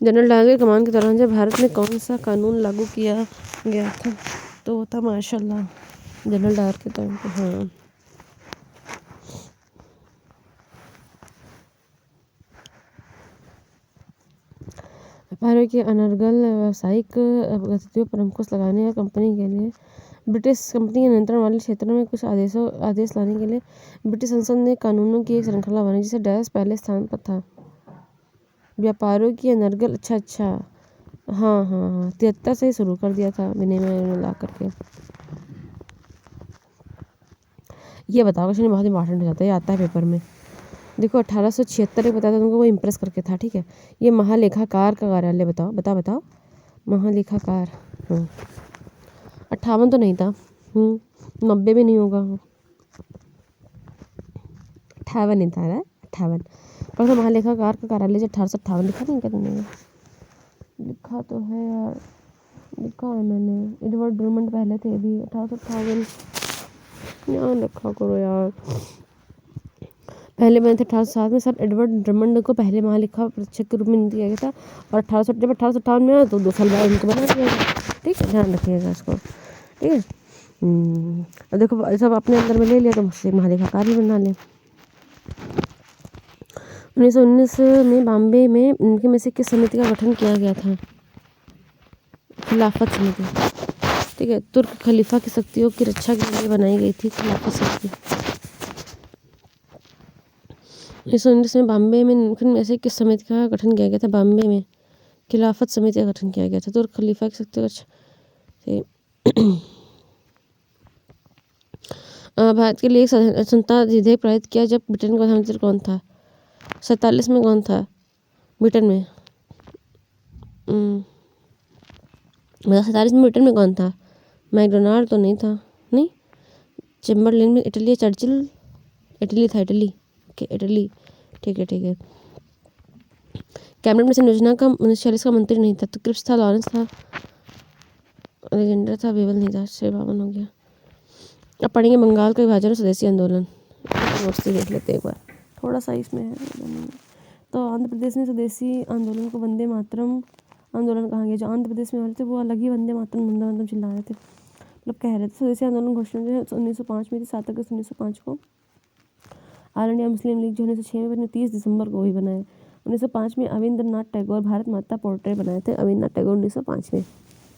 जनरल डायर के कमान के दौरान जब भारत में कौन सा कानून लागू किया गया था? तो वो था मार्शल लॉ, जनरल डायर के टाइम पे। हाँ, व्यापारियों की अनर्गल व्यावसायिक गतिविधियों पर अंकुश लगाने या कंपनी के लिए ब्रिटिश कंपनी के नियंत्रण वाले क्षेत्रों में कुछ आदेश लाने के लिए ब्रिटिश संसद ने कानूनों की एक श्रृंखला बनाई, जिसे डैश पहले स्थान पर था। व्यापारियों की अनर्गल, अच्छा, हाँ 73 से ही शुरू कर दिया था विनिमय में ला करके। ये बताओ, क्वेश्चन बहुत इंपॉर्टेंट हो जाता है, ये आता है पेपर में। देखो 1876 एक बताया था तुमको, वो इम्प्रेस करके था, ठीक है। ये महालेखाकार का कार्यालय, बताओ महालेखाकार। 58 तो नहीं था, 90 भी नहीं होगा, 58 नहीं था, 58 पर तो महालेखाकार का कार्यालय जो 1858 लिखा नहीं, क्या तुमने? लिखा तो है यार, लिखा है मैंने, एडवर्ड ड्रमंड पहले थे अभी, 1858 याद रखा करो यार। पहले मैंने थे 1807 में सर एडवर्ड ड्रमंड को पहले महालेखा परीक्षक के रूप में दिया गया था, और 1858 में आया तो 2 साल बाद उनको बना दिया गया, ठीक है, ध्यान रखिएगा इसको, ठीक है। अब देखो सब अपने अंदर में ले लिया तो मुझसे महालेखाकार भी बना लें। 1919 में बॉम्बे में इनके में से किस समिति का गठन किया गया था? खिलाफत समिति, ठीक है। तुर्क खलीफा की शक्तियों की रक्षा के लिए बनाई गई थी खिलाफत समिति। 1919 में बॉम्बे में निम्नलिखित में से किस समिति का गठन किया गया था? बॉम्बे में खिलाफत समिति का गठन किया गया था, तुर्क खलीफा की शक्तियों से। भारत के लिए एक स्वतंत्रता विधेयक पारित किया जब ब्रिटेन का प्रधानमंत्री कौन था? 47 में कौन था ब्रिटेन में? 47 में ब्रिटेन में कौन था? मैकडोनाल्ड तो नहीं था, नहीं। चैम्बरलेन में इटली, चर्चिल, इटली था, इटली, ओके इटली, ठीक है। कैबिनेट मिशन योजना का 1946 का मंत्री नहीं था, तो क्रिप्स था, लॉरेंस था, अलेक्जेंडर था, बेबल नहीं था। 52 हो गया। अब पढ़ेंगे बंगाल का विभाजन और स्वदेशी आंदोलन, नोट्स देख लेते हैं एक बार, थोड़ा सा इसमें है। तो आंध्र प्रदेश में स्वदेशी आंदोलन को वंदे मातरम आंदोलन कहा गया। जो आंध्र प्रदेश में हो रहे थे वो अलग ही वंदे मातरम चिल्ला रहे थे, मतलब कह रहे थे। स्वदेशी आंदोलन घोषणा जो है 1905 में थी, 7 अगस्त 1905 को। ऑल इंडिया मुस्लिम लीग जो 1906 में 30 दिसंबर को वही बनाए। 1905 में अविंद्रनाथ टैगोर भारत माता पोर्ट्रेट बनाए थे, अविंद्रनाथ टैगोर 1905 में।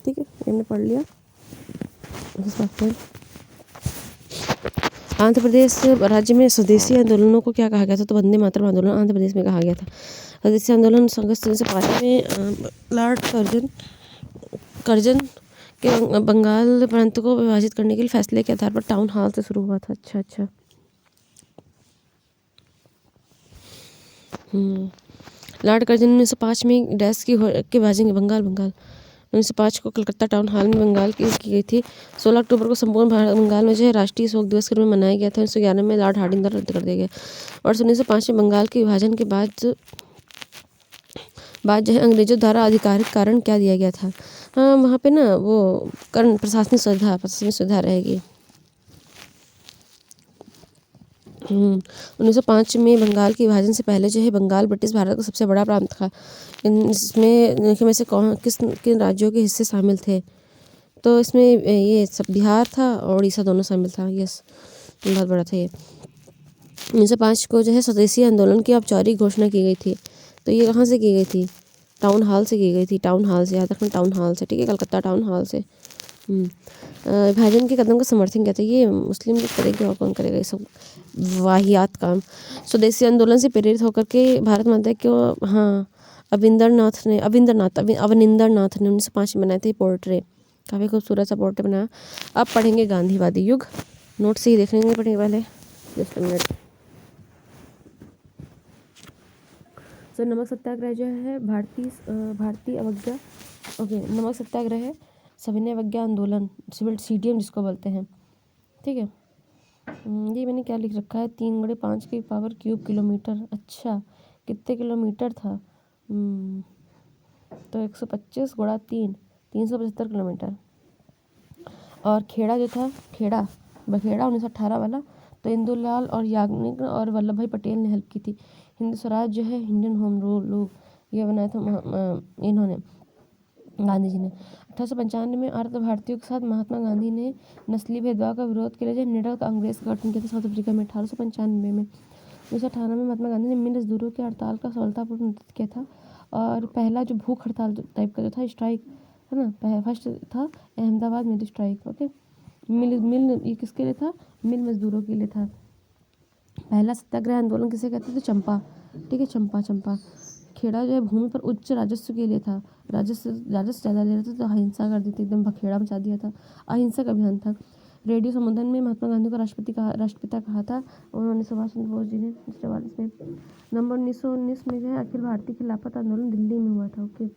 ठीक है, हमने पढ़ लिया। आंध्र प्रदेश राज्य में स्वदेशी आंदोलनों को क्या कहा गया था? तो वंदे मातरम आंदोलन आंध्र प्रदेश में कहा गया था। स्वदेशी आंदोलन अगस्त 1905 में लॉर्ड कर्जन के बंगाल प्रांत को विभाजित करने के लिए फैसले के आधार पर टाउन हॉल से शुरू हुआ था। अच्छा। लॉर्ड कर्जन 1905 में डैश के विभाजन बंगाल 1905 को कलकत्ता टाउन हॉल में बंगाल की गई थी। 16 अक्टूबर को संपूर्ण बंगाल में जो है राष्ट्रीय शोक दिवस के रूप में मनाया गया था। 1911 में लॉर्ड हार्डिंग द्वारा रद्द कर दिया गया। वर्ष 1905 में बंगाल के विभाजन के बाद जो है अंग्रेजों द्वारा आधिकारिक कारण क्या दिया गया था? हाँ, वहाँ पे ना वो प्रशासनिक सुविधा रहेगी। 1905 में बंगाल के विभाजन से पहले जो है बंगाल ब्रिटिश भारत का सबसे बड़ा प्रांत था। इसमें में से किन राज्यों के हिस्से शामिल थे? तो इसमें ये सब बिहार था और उड़ीसा दोनों शामिल था। यस, बहुत बड़ा था ये। 1905 को जो है स्वदेशी आंदोलन की औपचारिक घोषणा की गई थी। तो ये कहाँ से की गई थी? टाउन हॉल से की गई थी। टाउन हॉल से, याद रखना, टाउन हॉल से, ठीक है, कलकत्ता टाउन हॉल से। विभाजन के कदम का समर्थन किया था। ये मुस्लिम लोग करेंगे और कौन करेगा ये सब वाहियात काम? स्वदेशी आंदोलन से प्रेरित होकर के भारत माता को, हाँ, अविंदरनाथ ने 1905 में बनाए थे पोर्ट्रेट। काफ़ी खूबसूरत सा पोर्ट्रेट बनाया। अब पढ़ेंगे गांधीवादी युग। नोट से ही देख लेंगे, पढ़ेंगे पहले, जस्ट मिनट। सो नमक सत्याग्रह जो है भारतीय अवज्ञा, ओके, नमक सत्याग्रह है सविनय अवज्ञा आंदोलन, सिविल CDM जिसको बोलते हैं, ठीक है। ये मैंने क्या लिख रखा है? 3×5³ किलोमीटर। अच्छा, कितने किलोमीटर था? तो 125 × 3, 375 किलोमीटर। और खेड़ा जो था, बखेड़ा 1918 वाला, तो इंदुलाल और याग्निक और वल्लभ भाई पटेल ने हेल्प की थी। हिंद स्वराज जो है इंडियन होम रूल ये बनाया था इन्होंने, गांधी जी ने। 1895 में अर्ध भारतीयों के साथ महात्मा गांधी ने नस्ली भेदभाव का विरोध के लिए निडर कांग्रेस का गठन किया था साउथ अफ्रीका में 1895 में। 1918 में महात्मा गांधी ने मिल मजदूरों की हड़ताल का सफलतापूर्वक नेतृत्व किया था। और पहला जो भूख हड़ताल टाइप का जो था, स्ट्राइक है ना, फर्स्ट था अहमदाबाद में स्ट्राइक, ओके। मिल ये किसके लिए था? मिल मजदूरों के लिए था। पहला सत्याग्रह आंदोलन किसे कहते थे? चंपा, ठीक है, चंपा। खेड़ा जो है भूमि पर उच्च राजस्व के लिए था। राजस्व ज़्यादा ले रहे थे तो अहिंसा कर दी थी, एकदम बखेड़ा मचा दिया था। अहिंसक अभियान था। रेडियो संबोधन में महात्मा गांधी को राष्ट्रपिता कहा था उन्होंने, सुभाष चंद्र बोस जी ने 1944 में। नंबर 1919 में जो है अखिल भारतीय खिलाफत आंदोलन दिल्ली में हुआ था, ओके।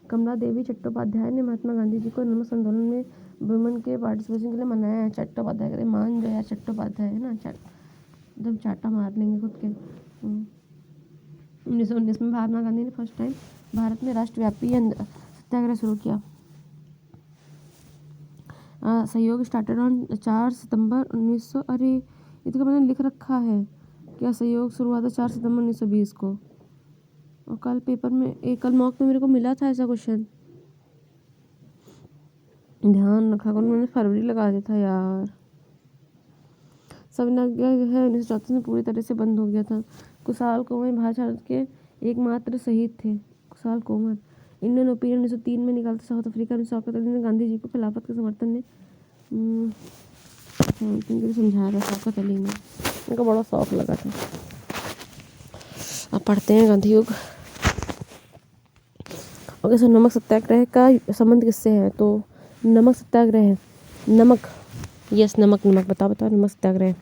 कमला देवी चट्टोपाध्याय ने महात्मा गांधी जी को नमक आंदोलन में वुमेन के पार्टिसिपेशन के लिए मनाया है। चट्टोपाध्याय कहते मान जो यार, चट्टोपाध्याय है ना, एकदम चाटा मार लेंगे खुद के। 1919 में महात्मा गांधी ने फर्स्ट टाइम भारत में राष्ट्रव्यापी सत्याग्रह शुरू किया। सहयोग स्टार्टेड ऑन 4 सितंबर 1900। अरे ये तो मैंने लिख रखा है क्या? सहयोग शुरू हुआ था 4 सितंबर 1920 को। और कल पेपर में, कल मॉक में मेरे को मिला था ऐसा क्वेश्चन, ध्यान रखा करो, मैंने फरवरी लगा दिया था यार। सविनाग्रह जो है 1934 में पूरी तरह से बंद हो गया था। कुशाल कुंवर भारत के एकमात्र शहीद थे। कुशाल कुंवर इंडियन ओपिनियन 1903 में निकालते साउथ अफ्रीका में। शौकत अली ने गांधी जी को खिलाफत के समर्थन में समझाया था। शौकत अली ने, उनको बड़ा शौक लगा था। अब पढ़ते हैं गांधी युग। ओके, सर नमक सत्याग्रह का संबंध किससे है? तो नमक सत्याग्रह है, नमक, यस, नमक बताओ नमक सत्याग्रह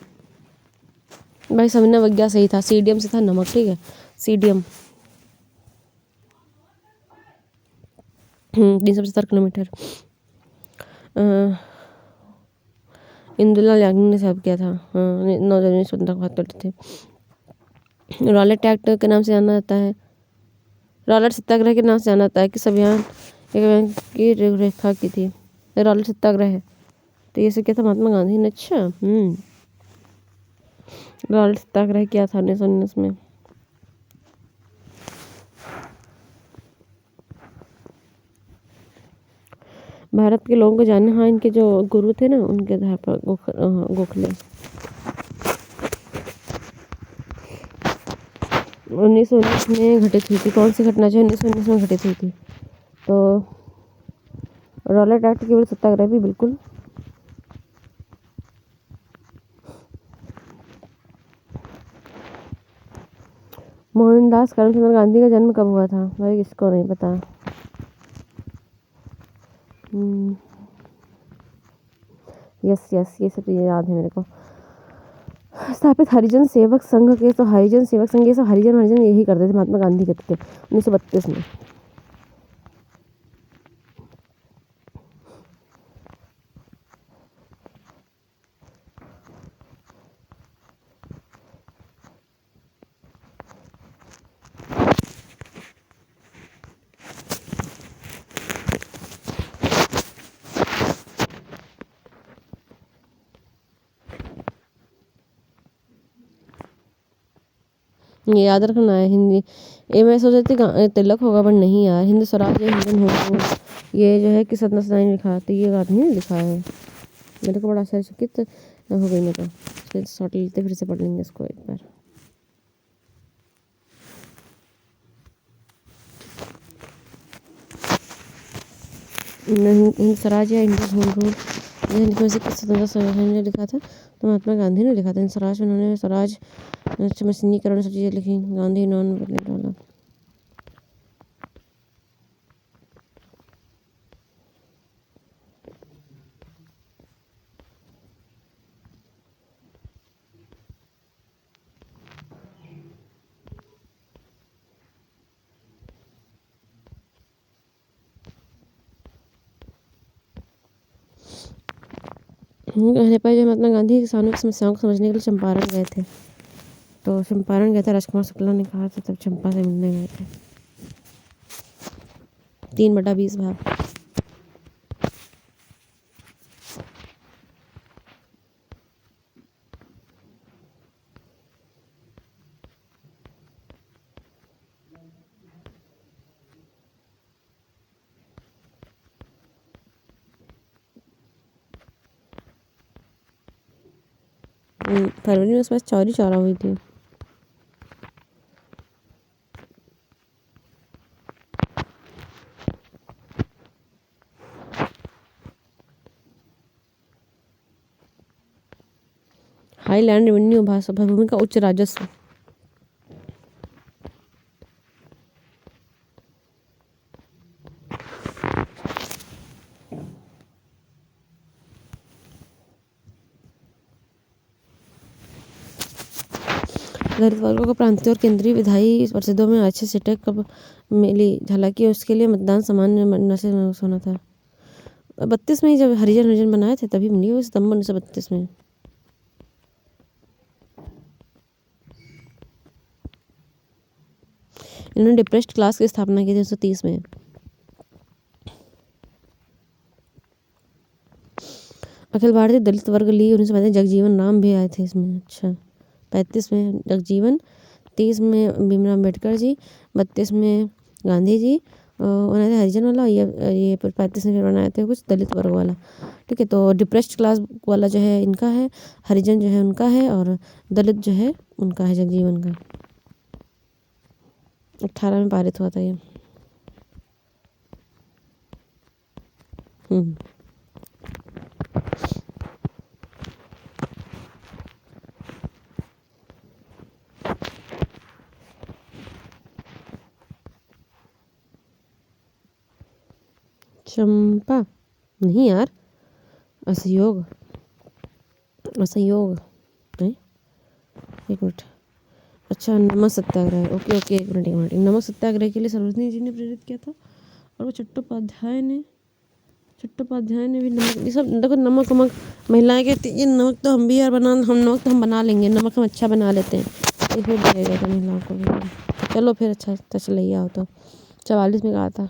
भाई सविनय अवज्ञा सही था, CDM से था नमक, ठीक है, CDM। 375 किलोमीटर। इंदुलाल याग्निक ने सब किया था। 9 जनवरी 1772 थे। रॉलेट एक्ट के नाम से जाना जाता है, रॉलेट सत्याग्रह के नाम से जाना जाता है। किस अभियान की रूपरेखा की थी? रॉलेट सत्याग्रह है, तो ये सब किया था महात्मा गांधी ने। अच्छा, रॉलेट सत्याग्रह किया था 1919 में। भारत के लोगों को जाने, हाँ, इनके जो गुरु थे ना, उनके आधार पर गोखले। 1919 में घटित हुई थी। कौन सी घटना जो 1919 में घटित हुई थी? तो रॉलेट एक्ट के विरुद्ध सत्याग्रह भी बिल्कुल। मोहनदास करमचंद गांधी का जन्म कब हुआ था? भाई किसको नहीं पता। यस यस, ये सब चीज़ें याद है मेरे को। स्थापित हरिजन सेवक संघ के, तो हरिजन सेवक संघ ये सब हरिजन यही करते थे, महात्मा गांधी करते थे 1932 में। ये याद रखना है हिंदी। ये मैं सोच रही थी तिलक होगा, बट नहीं यार, हिंद स्वराज या हिंदन हो, ये जो है कि सत्यनारायण ने लिखा, तो ये बात नहीं लिखा है। मेरे को बड़ा आश्चर्यचकित हो गई मैं तो। शॉर्ट लेते फिर से पढ़ लेंगे इसको एक बार। हिंद स्वराज या इंडियन होम रूल हिंद में से किस स्वतंत्रता संगठन ने लिखा था? तो महात्मा गांधी ने लिखा था। हिंद स्वराज में उन्होंने स्वराज मशीनीकरण सब चीज़ें लिखी। गांधी नॉन वाला। कहने पर जब महात्मा गांधी किसानों की समस्याओं को समझने के लिए चंपारण गए थे, तो चंपारण गए थे, राजकुमार शुक्ला ने कहा था, तब चंपा से मिलने गए थे। 3/20 भाग। फरवरी में उस पास चौरी चौरा हुई थी। हाईलैंड रेवेन्यू भूमि का उच्च राजस्व। दलित वर्गों को प्रांतीय और केंद्रीय विधायी परिषदों में अच्छी सीटें कब मिली? हालांकि उसके लिए मतदान सामान्य से होना था। 32 में ही जब हरिजन बनाए थे तभी मिली हुई, सितंबर 1932 में। इन्होंने डिप्रेस्ड क्लास की स्थापना की थी 1930 में। अखिल भारतीय दलित वर्ग लीग 1935। जगजीवन राम भी आए थे इसमें। अच्छा, 35 में जगजीवन, 30 में भीमराव अम्बेडकर जी, 32 में गांधी जी बनाए थे हरिजन वाला। ये 35 में फिर बनाए थे कुछ दलित वर्ग वाला। ठीक है, तो डिप्रेस्ड क्लास वाला जो है इनका है, हरिजन जो है उनका है, और दलित जो है उनका है जगजीवन का। 18 में पारित हुआ था ये। चंपा नहीं यार, असहयोग नहीं, एक मिनट। अच्छा, नमक सत्याग्रह। ओके ओके, एक मिनट। नमक सत्याग्रह के लिए सरोजनी जी ने प्रेरित किया था, और वो चट्टोपाध्याय ने भी नमक, ये सब देखो, नमक वमक महिलाएं कहती है नमक तो हम भी यार नमक तो हम बना लेंगे, नमक हम अच्छा बना लेते हैं, ये फिर दिया गया था महिलाओं को भी। चलो फिर अच्छा चले आओ। तो 44 में कहा था।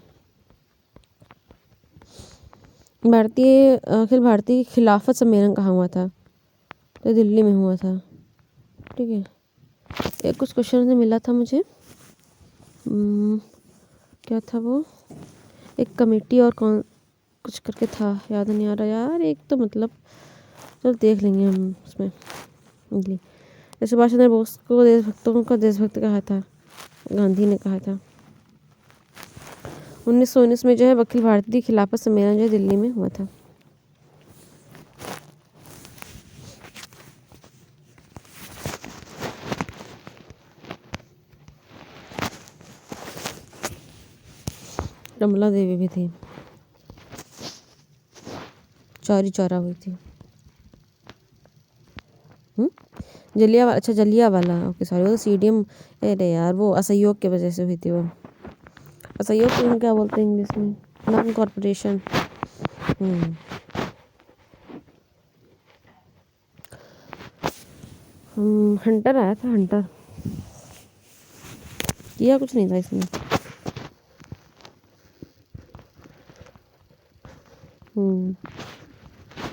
अखिल भारतीय खिलाफत सम्मेलन कहाँ हुआ था? तो दिल्ली में हुआ था। ठीक है, कुछ क्वेश्चन से मिला था मुझे। क्या था वो, एक कमेटी और कौन कुछ करके था, याद नहीं आ रहा यार। एक तो मतलब चलो देख लेंगे हम उसमें। सुभाष चंद्र बोस को देशभक्त कहा था? गांधी ने कहा था। 1919 में जो है अखिल भारतीय खिलाफत सम्मेलन जो है दिल्ली में हुआ था। कमला देवी भी थी, चौरी चौरा हुई थी। अच्छा जलियांवाला, ओके सॉरी, वो तो सीडीएम, अरे यार वो असहयोग की वजह से हुई थी। वो असहयोग को क्या बोलते हैं इंग्लिश में, नॉन कॉर्पोरेशन। हंटर आया था, हंटर किया कुछ नहीं था इसमें।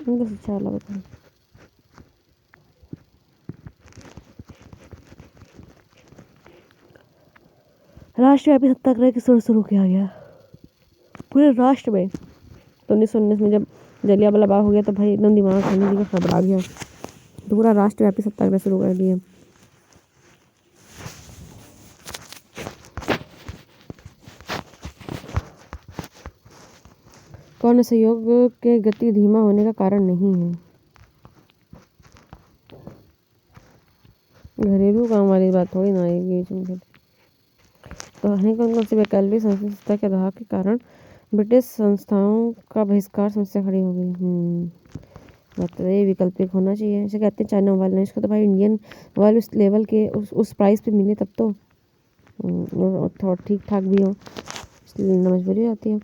इनको अच्छा लगा था। राष्ट्रव्यापी सत्याग्रह किस तरह शुरू किया गया पूरे राष्ट्र में? तो 1919 में जब जलियांवाला बाग हो गया तो भाई एकदम दिमाग खाने जी का घबरा गया, तो पूरा राष्ट्रव्यापी सत्याग्रह शुरू कर दिया। कौन सहयोग के गति धीमा होने का कारण नहीं है? घरेलू काम वाली बात थोड़ी ना आएगी इसमें। तो कौन कौन सी वैकल्पिक संस्था के अभाव के कारण ब्रिटिश संस्थाओं का बहिष्कार समस्या खड़ी हो गई। मतलब ये वैकल्पिक होना चाहिए। इसे कहते हैं चाइना मोबाइल, इसको तो भाई इंडियन मोबाइल उस लेवल के उस प्राइस पे मिले तब तो, और थोड़ा ठीक ठाक भी हो, इसलिए लेना मजबूरी आती है।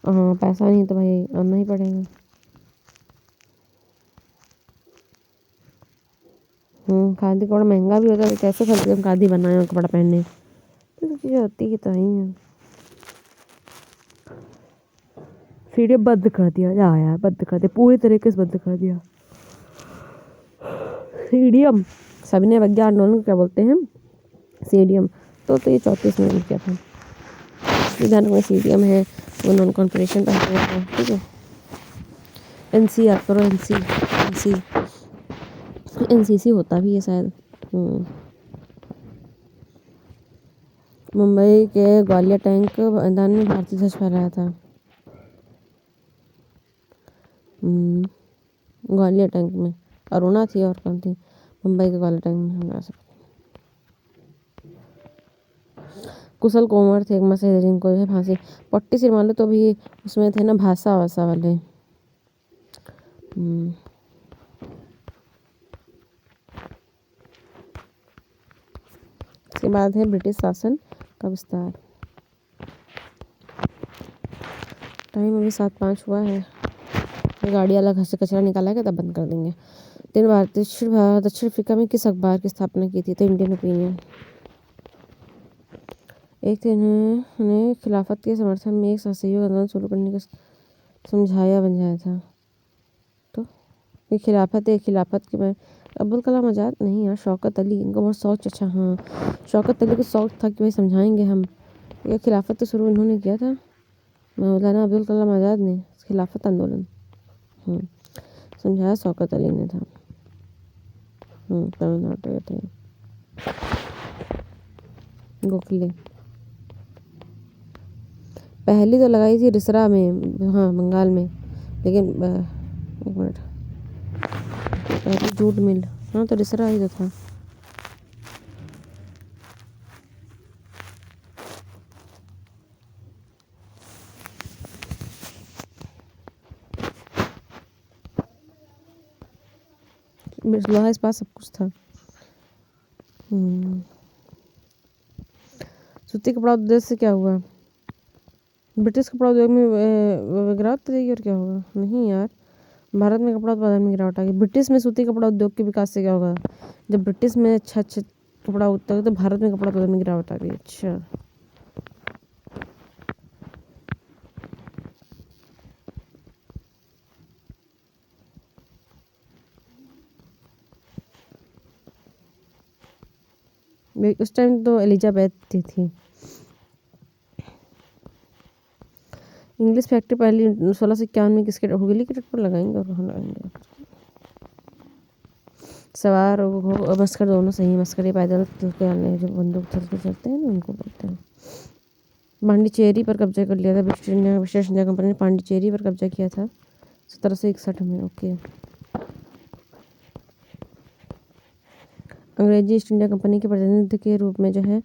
हाँ पैसा नहीं तो भाई आना ही पड़ेगा। खादी कपड़ा महंगा भी होता है, कैसे खरीदे हम खादी बनाए कपड़ा पहनने, तो चीज़ें होती ही तो ही है। सीडीएम बंद कर दिया, जा यार बंद कर दिया, पूरी तरीके से बंद कर दिया सीडीएम। सविनय अवज्ञा आंदोलन को क्या बोलते हैं? सीडीएम। तो ये 34 में किया था। विधान में सीडीएम है वो नॉन कॉर्पोरेशन का है, ठीक है। एनसीआर करो, एनसीसी होता भी है शायद। मुंबई के ग्वालियर टैंक मैदान में भारतीय ध्वज फहराया था। ग्वालियर टैंक में अरुणा थी और कौन थी? मुंबई के ग्वालियर टैंक में हम कुशल कोमर थे एक मसेह जिनको जो है फांसी पट्टी से मानो, तो भी उसमें थे ना भाषा वासा वाले। इसके बाद है ब्रिटिश शासन का विस्तार। टाइम अभी 7:05 हुआ है। गाड़ी अलग घर से कचरा निकाला है तब बंद कर देंगे। दक्षिण अफ्रीका में किस अखबार की स्थापना की थी? तो इंडियन ओपिनियन। एक थे इन्होंने खिलाफत के समर्थन में एक असहयोग आंदोलन शुरू करने का समझाया था। तो ये खिलाफत के मैं अब्दुल कलाम आज़ाद नहीं यार, शौकत अली, इनको बहुत शौक। अच्छा हाँ, शौकत अली को शौक था कि भाई समझाएंगे हम। ये खिलाफत तो शुरू इन्होंने किया था, मौलाना अब्दुल कलाम आज़ाद ने खिलाफत आंदोलन समझाया शौकत अली ने था। तमिलनाडु थे गोखले। पहली तो लगाई थी रिसरा में, हाँ बंगाल में, लेकिन एक मिनट, पहली जूट मिल, हाँ तो रिसरा ही तो था। लोहा इस्पात सब कुछ था। सूती कपड़ा उद्योग से क्या हुआ? ब्रिटिश कपड़ा उद्योग में गिरावट रहेगी और क्या होगा? नहीं यार, भारत में कपड़ा उत्पादन में गिरावट आ गई। ब्रिटिश में सूती कपड़ा उद्योग के विकास से क्या होगा? जब ब्रिटिश में अच्छा कपड़ा उत्पादन है तो भारत में कपड़ा उत्पादन में गिरावट आ गई। अच्छा उस टाइम तो एलिजाबेथ थी। इंग्लिश फैक्ट्री पहली 1651 में किसके हुगली के तट पर लगाएंगे और कहाँ लगाएंगे? सवार हो मस्कर दोनों सही है। मस्कर ये पैदल चल के आने जो बंदूक चल के चलते हैं ना उनको बोलते हैं। पांडिचेरी पर कब्जा कर लिया था ब्रिटिश इंडिया कंपनी ने पांडिचेरी पर कब्जा किया था 1761 में। ओके। अंग्रेजी ईस्ट इंडिया कंपनी के प्रतिनिधि के रूप में जो है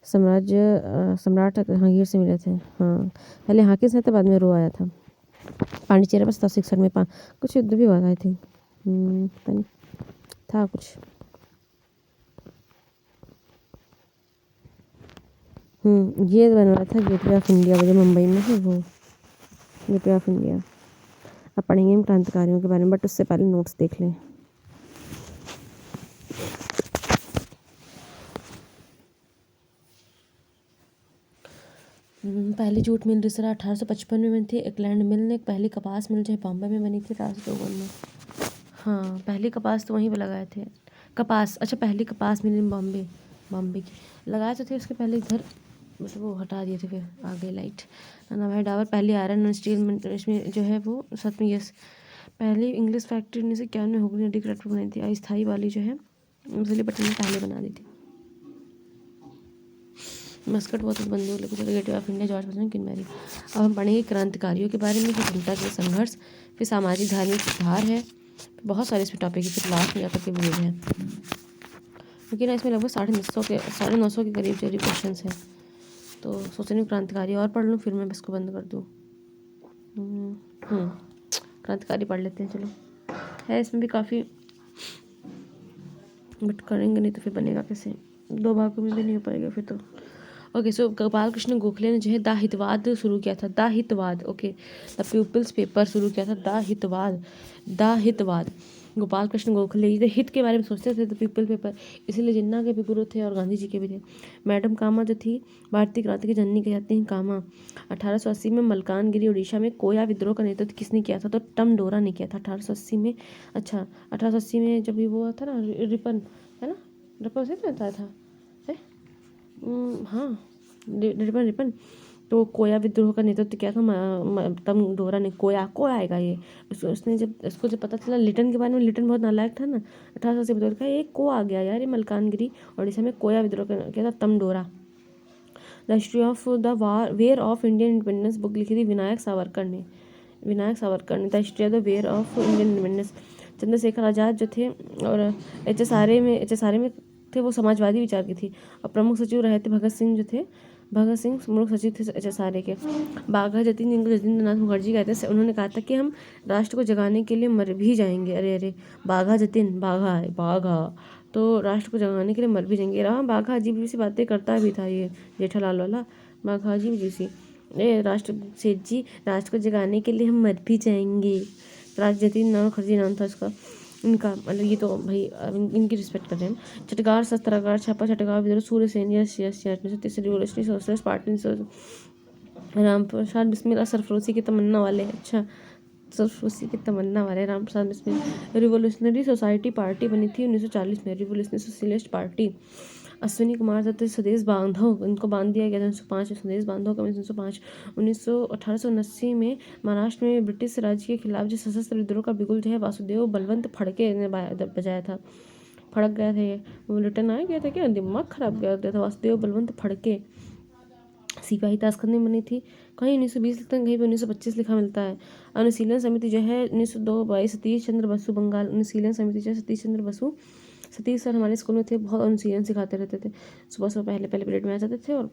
सम्राट जहांगीर से मिले थे। हाँ, पहले हाकिम से थे, बाद में रो आया था। पांडिचेरी पर 1761 में कुछ युद्ध भी हुआ था आई थिंक। पता नहीं था कुछ। ये बन रहा था गेटवे ऑफ इंडिया जो मुंबई में है, वो गेटवे ऑफ इंडिया। अब पढ़ेंगे हम क्रांतिकारियों के बारे में, बट उससे पहले नोट्स देख लें। पहली जूट मिल रिसरा 1855 में बनी थी। एकलैंड मिल ने पहली कपास मिल जो है बॉम्बे में बनी थी 1852 में। हाँ, पहली कपास तो वहीं पे लगाए थे। कपास, अच्छा पहली कपास मिल बॉम्बे की लगाए तो थे। उसके पहले इधर मतलब वो हटा दिए थे, फिर आ गई लाइट। नाम है डाबर। पहली आयरन और स्टील में जो है वो 7वीं यस। पहली इंग्लिश फैक्ट्री 1991 में हुगली नदी के तट पर बनी थी। अस्थाई वाली जो है मछलीपट्टनम में पहले बना दी थी। मस्कट बहुत बंदूक लेकर चले Gateway of India George Washington किनबेरी। अब हम पढ़ेंगे क्रांतिकारियों के बारे में, फिर जनता के संघर्ष, फिर सामाजिक धार्मिक सुधार है, बहुत सारे इसमें टॉपिक है, फिर लास्ट में जाकर के विरोध है। क्योंकि ना इसमें लगभग 950 के करीब जो क्वेश्चन हैं। तो सोच रही हूँ क्रांतिकारी और पढ़ लूँ, फिर मैं इसको बंद कर दूँ। क्रांतिकारी पढ़ लेते हैं चलो। है इसमें भी काफ़ी, बट करेंगे नहीं तो फिर बनेगा कैसे, 2 भागों में भी नहीं हो पाएगा फिर तो। ओके, सो गोपाल कृष्ण गोखले ने जो है द हितवाद शुरू किया था। The Hitavada, okay, the people's paper शुरू किया था। द हितवाद गोपाल कृष्ण गोखले ये हित के बारे में सोचते थे, द पीपल पेपर, इसीलिए जिन्ना के भी गुरु थे और गांधी जी के भी थे। मैडम कामा जो थी भारतीय क्रांति की जननी कहते हैं कामा। 1880 में मलकानगिरी उड़ीसा में कोया विद्रोह का नेतृत्व किसने किया था? तो टम डोरा ने किया था 1880 में। अच्छा, 1880 में जब भी वो था ना रिपन, है ना, रिपन से आता था है। हाँ, रिपन तो कोया विद्रोह का नेतृत्व किया था तम डोरा ने। कोया आएगा ये। उसने उसको जब पता चला लिटन के बारे में, लिटन बहुत नालायक था ना, 1880 विद्रोह का एक को आ गया यार, ये मलकानगिरी उड़ीसा में कोया विद्रोह किया था तम डोरा। The history of the war of Indian independence book लिखी थी विनायक सावरकर ने। The history of the war of Indian independence Chandrashekhar Azad जो थे, और एच एस आर ए में थे, वो समाजवादी विचार की थी। और प्रमुख सचिव रहे थे भगत सिंह जो थे, भगत सिंह प्रमुख सचिव थे एच एस आर ए के। बाघा जतीन, जिनको जतीन्द्र नाथ मुखर्जी कहते हैं, उन्होंने कहा था कि हम राष्ट्र को जगाने के लिए मर भी जाएंगे। अरे बाघा जतीन, बाघा तो राष्ट्र को जगाने के लिए मर भी जाएंगे। रहा बाघा अजीब सी बातें करता भी था ये जेठालाल वाला बाघा, अजीब जैसी। राष्ट्र सेठ जी, राष्ट्र को जगाने के लिए हम मर भी जाएंगे। राज जतीन नाम मुखर्जी नाम था उसका, इनका मतलब ये तो भाई इनकी रिस्पेक्ट कर रहे हैं। चटगार शस्त्रागार छापा, चटगार विद्रोह, सूर्यसेन, यस तीसरी revolutionary socialist party, Ram Prasad Bismil सरफरोशी की तमन्ना वाले। अच्छा, सरफरोशी की तमन्ना वाले Ram Prasad Bismil. Revolutionary society party बनी थी 1940 में, revolutionary socialist party. Ashwini Kumar Dutt Swadesh Bandhab, इनको बांध दिया गया था 1905 स्वदेश बांधव कमीशन 1905। 1879 में महाराष्ट्र में ब्रिटिश राज्य के खिलाफ जो सशस्त्र विद्रोह का बिगुल जो है वासुदेव बलवंत फड़के ने बजाया था। फड़क गया था ये, वो रिटर्न आ गया था क्या, दिमाग खराब गया था। वासुदेव बलवंत फड़के सिपाही ताशकंद में बनी थी। कहीं 1920 लिखता है, कहीं पे 1925 लिखा मिलता है। अनुशीलन समिति जो है 1902 22 सतीश चंद्र बसु बंगाल। अनुशीलन समिति जो है सतीश चंद्र बसु, सतीश सर हमारे स्कूल में थे, बहुत अनुशीलन सिखाते रहते थे। सुबह पहले पीरियड में आ जाते थे और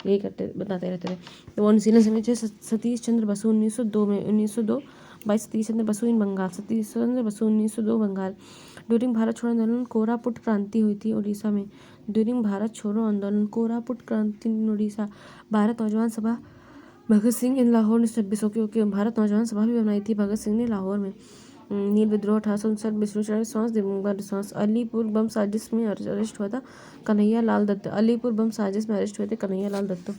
यही बताते रहते थे। तो वो अनुशीलन समिति जो है सतीश चंद्र बसु 1902 में, 1902 22 सतीश चंद्र बसु इन बंगाल, सतीश चंद्र बसु 1902 बंगाल। ड्यूरिंग भारत छोड़ो आंदोलन कोरापुट क्रांति हुई थी उड़ीसा में। ड्यूरिंग भारत छोड़ो आंदोलन कोरापुट क्रांति उड़ीसा। भारत नौजवान सभा भगत सिंह इन लाहौर ने 26 ओके भारत नौजवान सभा भी बनाई थी भगत सिंह ने लाहौर में। नील विद्रोह 1859 विष्णुचरण रिस्वांस, दिवंगत रिस्वांस। अलीपुर बम साजिश में अरेस्ट हुआ था कन्हैया लाल दत्त। अलीपुर बम साजिश में अरेस्ट हुए थे कन्हैया लाल दत्त।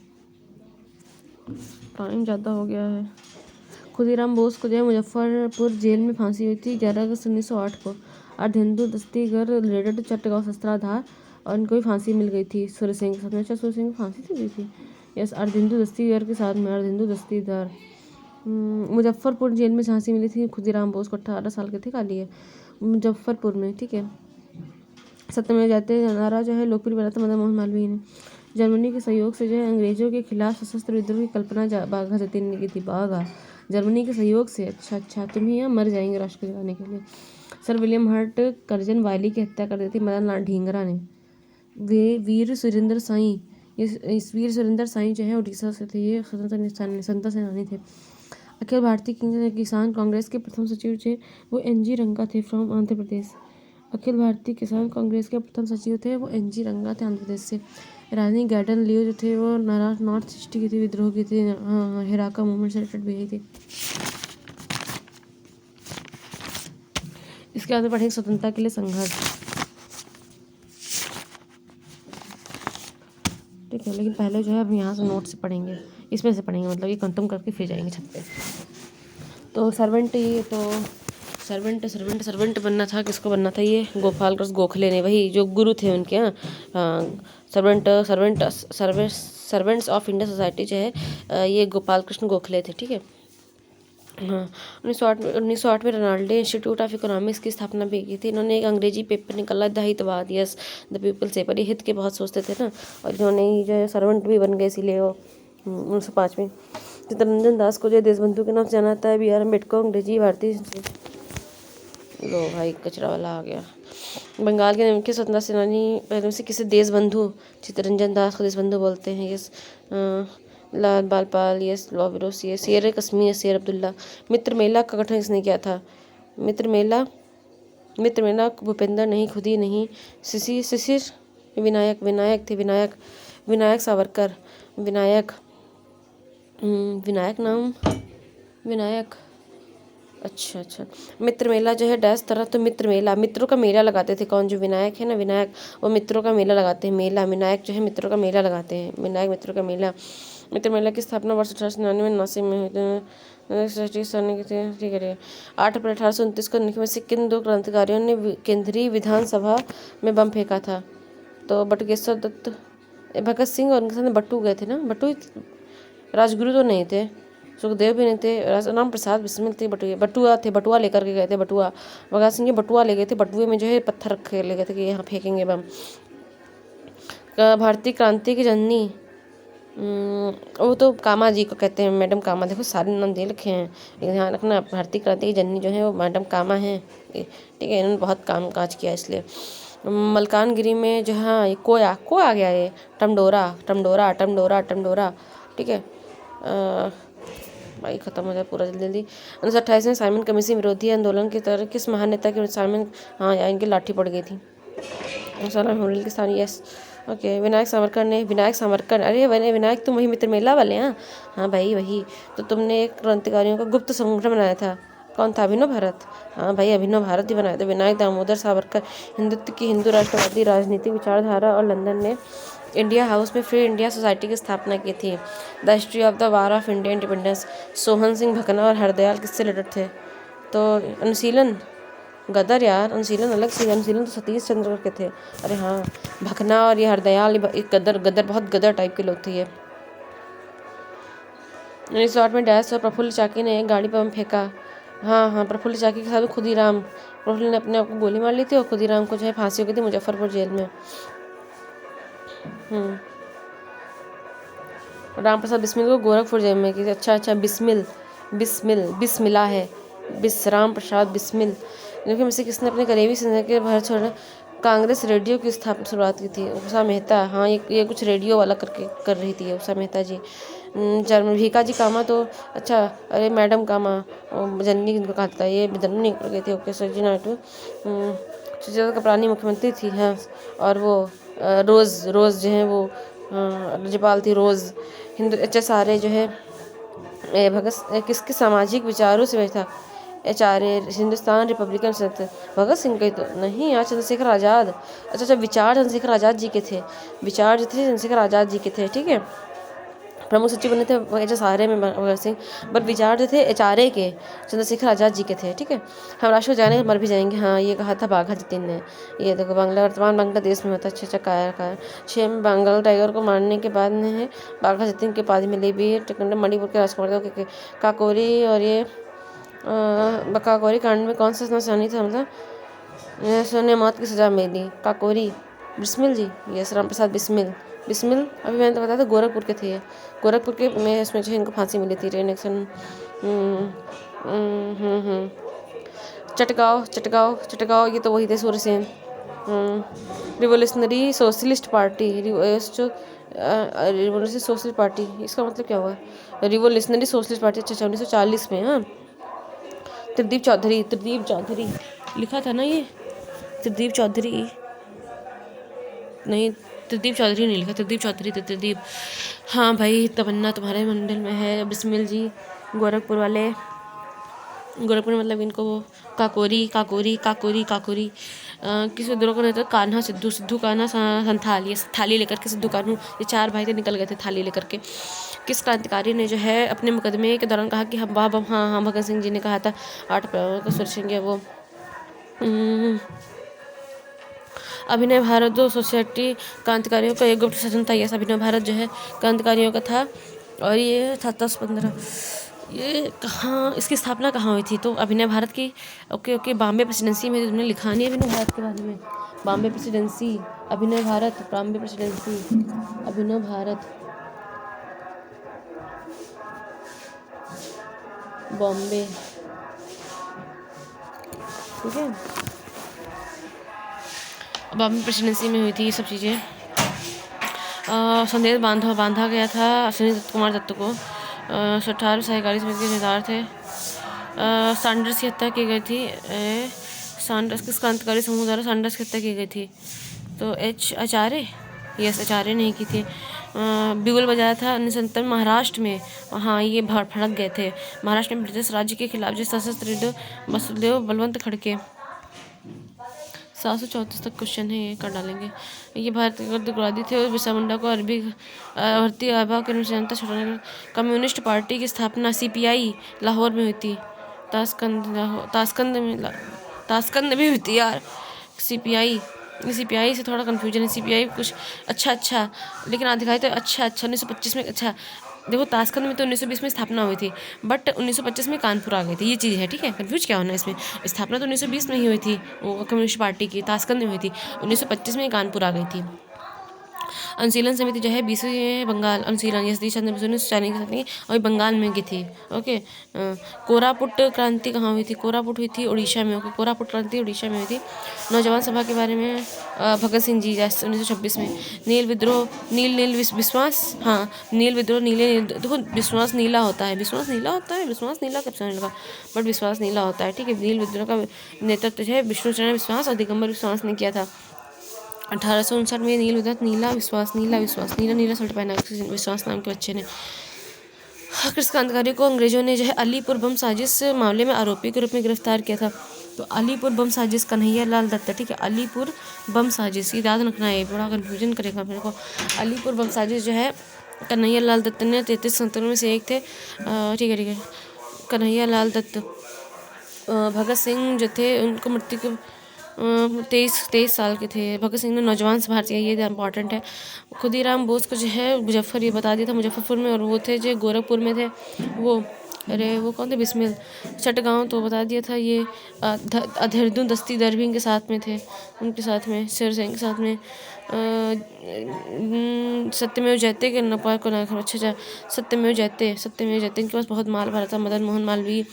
टाइम ज़्यादा हो गया है। खुदीराम बोस को जो है मुजफ्फरपुर जेल में फांसी हुई थी 11 अगस्त 1908 को। अर्धहिंदू दस्तीगर रेडेड चट्टगांव शस्त्राधार, और इनको भी फांसी मिल गई थी सूर्य सिंह के साथ में। अच्छा, सूर्य सिंह को फांसी दी थी। यस, अर्धहिंदू दस्तीगर के साथ में, अर्धहिंदू दस्तीदार। मुजफ्फरपुर जेल में फांसी मिली थी खुदीराम बोस को, 18 साल के थे, खाली है मुजफ्फरपुर में, ठीक है। सत्य में जाते नारा जो है लोकप्रिय बना था मदन मोहन मालवीय ने। जर्मनी के सहयोग से जो है अंग्रेजों के खिलाफ सशस्त्र विद्रोह की कल्पना बाघा जतीन ने की थी। बाघा जर्मनी के सहयोग से, अच्छा तुम ही यहाँ मर जाएंगे राष्ट्र को जगाने के लिए। सर विलियम हर्ट कर्जन वायली की हत्या कर दी थी मदन लाल ढींगरा ने। वे वीर सुरेंद्र साई, इस वीर सुरेंद्र साई जो है उड़ीसा से थे, ये स्वतंत्रता सेनानी थे। अखिल भारतीय किसान कांग्रेस के प्रथम सचिव थे वो NG रंगा थे फ्रॉम आंध्र प्रदेश। अखिल भारतीय किसान कांग्रेस के प्रथम सचिव थे वो NG रंगा थे आंध्र प्रदेश से। रानी गैडन लियो जो थे वो नॉर्थ ईस्ट की थी, विद्रोह की थी, हाँ हिराका मूवमेंट से रिलेटेड भी यही थी। इसके बाद पढ़ेंगे स्वतंत्रता के लिए संघर्ष, ठीक है। लेकिन पहले जो है अब यहाँ से नोट से पढ़ेंगे, इसमें से पढ़ेंगे, मतलब ये खत्म करके फिर जाएंगे छत पे। तो सर्वेंट, ये तो सर्वेंट बनना था, किसको बनना था, ये गोपाल कृष्ण गोखले ने, वही जो गुरु थे उनके। सर्वेंट्स ऑफ इंडियन सोसाइटी जो है ये गोपाल कृष्ण गोखले थे, ठीक है। हाँ 1908 में रोनाल्डे इंस्टीट्यूट ऑफ इकोनॉमिक्स की स्थापना भी की थी इन्होंने। एक अंग्रेजी पेपर निकाला the Hitavada, yes the people's paper, ये हित के बहुत सोचते थे ना, और इन्होंने जो है सर्वेंट भी बन गए, इसीलिए वो 1905 में। चित्तरंजन दास को जो देशबंधु के नाम से जाना जाता है। BR अम्बेडकर अंग्रेजी भारतीय, लो भाई कचरा वाला आ गया। बंगाल के मुख्य स्वतंत्रता सेनानी पहले से किसे देशबंधु, चित्तरंजन दास को देशबंधु बोलते हैं, यस। लाल बालपाल, यस। लॉबिरोस, यस। शेर कश्मीर, शेर अब्दुल्ला। मित्र मेला का गठन किसने किया था, मित्र मेला भूपेंद्र नहीं, खुद ही नहीं, शिशिर विनायक थे, विनायक सावरकर, विनायक, अच्छा। मित्र मेला जो है डैश तरह, तो मित्रों का मेला लगाते थे। कौन, जो विनायक है ना, विनायक, वो मित्रों का मेला लगाते हैं, विनायक जो है मित्रों का मेला लगाते हैं, विनायक मित्रों का मेला। मित्र मेला की स्थापना वर्ष 1899 नासिक में हुई थी, ठीक है। 8 अप्रैल 1829 को निकट से किन 2 क्रांतिकारियों ने केंद्रीय विधानसभा में बम फेंका था, तो बटुकेश्वर दत्त, भगत सिंह और उनके साथ बट्टू गए थे ना, बट्टू राजगुरु तो नहीं थे, सुखदेव भी नहीं थे, राम प्रसाद बिस्मिल थे, बटुआ लेकर के गए थे, भगत सिंह बटुआ ले गए थे, बटुए में जो है पत्थर रखे ले गए थे कि यहाँ फेंकेंगे बम। भारतीय क्रांति की जननी, वो तो कामा जी को कहते हैं, मैडम कामा, देखो सारे नाम दे रखे हैं, ध्यान रखना। भारतीय क्रांति की जननी जो है वो मैडम कामा है, ठीक है, इन्होंने बहुत काम काज किया इसलिए। मलकानगिरी में जहाँ कोया आ गया, ये टमडोरा, ठीक है। भाई खत्म हो जाए पूरा जल्दी। 1928 में साइमन कमीशन विरोधी आंदोलन के तरह किस महानेता के साइमन, हाँ यार इनकी लाठी पड़ गई थी, यस, ओके। विनायक सावरकर, अरे विनायक तुम वही मित्र मेला वाले हैं, हाँ भाई वही। तो तुमने एक क्रांतिकारियों का गुप्त संगठन बनाया था, कौन था, अभिनव भारत, हाँ भाई अभिनव भारत ही बनाया था। विनायक दामोदर सावरकर हिंदुत्व की हिंदू राष्ट्रवादी राजनीतिक विचारधारा और लंदन ने इंडिया हाउस में फ्री इंडिया सोसाइटी की स्थापना की थी। The history of the war of India independence, Sohan Singh Bhakna और हरदयाल किससे रिलेटेड थे, तो अनुशीलन गदर, यार अनुशीलन अलग से, अनुशीलन तो सतीश चंद्र के थे, अरे हाँ। भकना और ये हरदयाल गदर बहुत गदर टाइप के लोग थे ये। 1908 में डैश और प्रफुल्ल चाकी ने एक गाड़ी पर बम फेंका, हाँ प्रफुल्ल चाकी के साथ खुदीराम, प्रफुल्ल ने अपने आप को गोली मार ली थी और खुदीराम को जो है फांसी हो गई थी मुजफ्फरपुर जेल में। राम प्रसाद बिस्मिल को गोरखपुर जेल में की थी, अच्छा बिस्मिला है, राम प्रसाद बिस्मिल। लेकिन में से किसने अपने करीबी संध्या के भारत छोड़ना, कांग्रेस रेडियो की शुरुआत की थी, उषा मेहता, हाँ ये कुछ रेडियो वाला कर रही थी उषा मेहता जी। भीका जी कामा, तो अच्छा, अरे मैडम कामा, जननी इनको कहा था, ये जननी कर गई थी, ओके। सजी नायडू, सुजाता कपरानी मुख्यमंत्री थी, हाँ। और वो रोज़ जो है वो राज्यपाल थी, रोज़। अच्छा सारे जो है भगत किसके सामाजिक विचारों से था, आचार्य हिंदुस्तान रिपब्लिकन संघ, भगत सिंह के तो नहीं यार, चंद्रशेखर आज़ाद, अच्छा विचार चंद्रशेखर आज़ाद जी के थे, विचार जो थे चंद्रशेखर आज़ाद जी के थे, ठीक है। प्रमुख सचिव बने थे सारे में भगत सिंह, बट विचार जो थे एचआरए के चंद्रशेखर आज़ाद जी के थे, ठीक है। हम राष्ट्र जाने मर भी जाएंगे, हाँ ये कहा था बाघा जतीन ने। ये देखो वर्तमान बांग्लादेश में होता है, अच्छा काया 6 में बंगाल टाइगर को मारने के बाद ने बाघा जतीन की उपाधि मिली भी। मणिपुर के राजकुमार काकोरी, और ये काकोरी कांड में कौन सा सेनानी था, मतलब ने मौत की सज़ा मिली। काकोरी बिस्मिल जी, यस राम प्रसाद बिस्मिल। बिस्मिल अभी मैंने तो बताया था गोरखपुर के थे, गोरखपुर के में इसमें जो है इनको फांसी मिली थी। रेन एक्शन चटगांव चटगांव चटगांव, ये तो वही थे Suryasen. Revolutionary socialist party, revolutionary socialist party, इसका मतलब क्या हुआ? रिवोल्यूशनरी सोशलिस्ट पार्टी, अच्छा 1940 में। हाँ, त्रिदीप चौधरी, त्रिदीप चौधरी लिखा था ना ये, त्रिदीप चौधरी नहीं, त्रिदीप चौधरी नहीं लिखा, त्रिदीप चौधरी थे, त्रिदीप। हाँ भाई, तमन्ना तुम्हारे मंडल में है। बिस्मिल जी गोरखपुर वाले, गोरखपुर मतलब इनको काकोरी काकोरी काकोरी काकोरी। किस विद्रोह को नेता? कान्हा सिद्धू, सिद्धू कान्हा संथाल, ये थाली लेकर के सिद्धू कान्हू, ये 4 भाई थे, निकल गए थे थाली लेकर के। किस क्रांतिकारी ने जो है अपने मुकदमे के दौरान कहा कि हम वाह, हाँ भगत सिंह जी ने कहा था 8 अप्रैल को सोचेंगे वो। अभिनव भारत जो सोसाइटी क्रांतिकारियों का एक गुप्त सदन था। यस, अभिनव भारत जो है क्रांतिकारियों का था। और ये 1715, ये कहाँ, इसकी स्थापना कहाँ हुई थी? तो अभिनव भारत की, ओके बॉम्बे प्रेसिडेंसी में। तुमने लिखा नहीं अभिनव भारत के बारे में? बॉम्बे प्रेसिडेंसी, अभिनव भारत, बॉम्बे प्रेसिडेंसी, अभिनव भारत, बॉम्बे, ठीक है, बॉम्बे प्रेसिडेंसी में हुई थी ये सब चीज़ें। संदेश बांधा गया था अश्विनी कुमार दत्त को। 18 सहकारी समिति के नेतार थे। सैंडर्स की हत्या की गई थी। सैंडर्स किस क्रांतिकारी समूह द्वारा सैंडर्स की हत्या की गई थी? तो आचार्य, यस आचार्य नहीं की थी। बिगुल बजाया था 1970 महाराष्ट्र में। हाँ, ये भड़क गए थे महाराष्ट्र में ब्रिटिश राज्य के खिलाफ जो सशस्त्र युद्ध, वसुदेव बलवंत खड़के। 734 तक क्वेश्चन है, ये कर डालेंगे। ये भारत के उग्रवादी थे और बिरसा मुंडा को अरबी भर्ती आभा के जनता छुड़ाने। कम्युनिस्ट पार्टी की स्थापना CPI लाहौर में हुई थी। ताशकंद में हुई थी यार। CPI से थोड़ा कन्फ्यूजन है। CPI कुछ अच्छा, लेकिन आधिकारिक तो अच्छा 1925 में। अच्छा देखो, ताशकंद में तो 1920 में स्थापना हुई थी, बट 1925 में कानपुर आ गई थी, ये चीज़ है, ठीक है। कंफ्यूज क्या होना इसमें? स्थापना तो 1920 में ही हुई थी वो कम्युनिस्ट पार्टी की, ताशकंद में हुई थी। 1925 में कानपुर आ गई थी। अनुशीलन समिति जो है 20वीं बंगाल अनुशीलन, यस सतीश चंद्र बोस ने सैनिक समिति और बंगाल में की थी। ओके, कोरापुट क्रांति कहाँ हुई थी? कोरापुट हुई थी उड़ीसा में। ओके, कोरापुट क्रांति उड़ीसा में हुई थी। नौजवान सभा के बारे में भगत सिंह जी 1926 में। नील विद्रोह, नील विश्वास, हाँ नील विद्रोह, देखो विश्वास नीला होता है, विश्वास नीला कब से लगा, बट विश्वास नीला होता है, ठीक है। नील विद्रोह का नेतृत्व जो है विष्णुचरण विश्वास और दिगंबर विश्वास ने किया था। 1859 में नील विद्रोह, नीला विश्वास, नीला शर्ट पहना विश्वास नाम के बच्चे ने। किस क्रांतिकारी को अंग्रेजों ने जो है अलीपुर बम साजिश मामले में आरोपी के रूप में गिरफ्तार किया था? तो अलीपुर बम साजिश कन्हैया लाल दत्त, ठीक है। अलीपुर बम साजिश, ये याद रखना है, बड़ा कन्फ्यूजन करेगा मेरे को। अलीपुर बम साजिश जो है कन्हैया लाल दत्त ने 33 संतों में से एक थे, ठीक है। कन्हैया लाल दत्त। भगत सिंह जो थे उनको मृत्यु के 23 साल के थे। भगत सिंह ने नौजवान से भारतीय, ये इंपॉर्टेंट है। खुदीराम बोस को जो है मुजफ्फर, ये बता दिया था मुजफ्फरपुर में, और वो थे जो गोरखपुर में थे वो, अरे वो कौन थे? बिस्मिल। चटगांव तो बता दिया था, ये अधेरदुन दस्ती दरभिंग के साथ में थे, उनके साथ में शेरसेन के साथ में। सत्यमेव जयते के नेपाल को ना, अच्छा सत्यमेव जयते इनके पास बहुत माल भरा था। मदन मोहन मालवीय,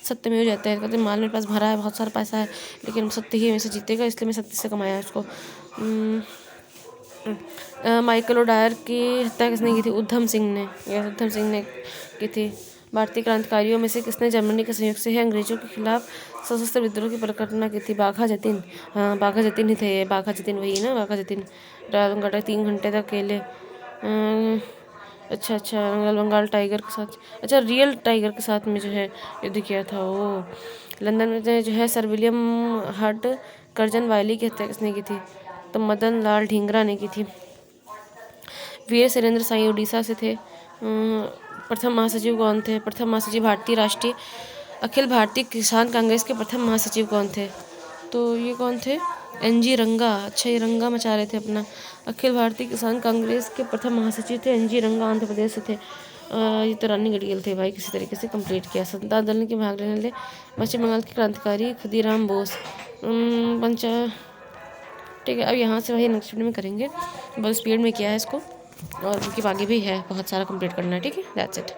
सत्यमेव जयते हैं, कहते माल मेरे पास भरा है, बहुत सारा पैसा है, लेकिन सत्य ही हमेशा जीतेगा, इसलिए मैं सत्य से कमाया उसको। माइकल ओडायर की हत्या किसने की थी? उधम सिंह ने की थी। भारतीय क्रांतिकारियों में से किसने जर्मनी के सहयोग से अंग्रेजों के खिलाफ सशस्त्र विद्रोह की परिकल्पना की थी? बाघा जतीन। हाँ, बाघा जतीन ही थे, बाघा जतीन वही ना, बाघा जतीन। रावणगढ़ 3 घंटे तक अकेले। अच्छा, बंगाल टाइगर के साथ, अच्छा रियल टाइगर के साथ में जो है युद्ध किया था वो। लंदन में जो है सर विलियम हर्ट कर्जन वायली की हत्या किसने की थी? तो मदन लाल ढींगरा ने की थी। वीर सुरेंद्र साई उड़ीसा से थे। प्रथम महासचिव कौन थे? प्रथम महासचिव भारतीय राष्ट्रीय अखिल भारतीय किसान कांग्रेस के प्रथम महासचिव कौन थे? तो ये कौन थे? NG रंगा। अच्छा, ये रंगा मचा रहे थे अपना। अखिल भारतीय किसान कांग्रेस के प्रथम महासचिव थे NG रंगा, आंध्र प्रदेश से थे। ये तो रानी गढ़ियल थे भाई, किसी तरीके से कंप्लीट किया। संता आंदोलन के भाग लेने वाले पश्चिम बंगाल के क्रांतिकारी खुदीराम बोस। पंच ठीक है। अब यहाँ से वही नेक्स्ट वीडियो में करेंगे, बहुत स्पीड में किया है इसको और क्योंकि आगे भी है बहुत सारा कंप्लीट करना है। ठीक है, दैट्स इट।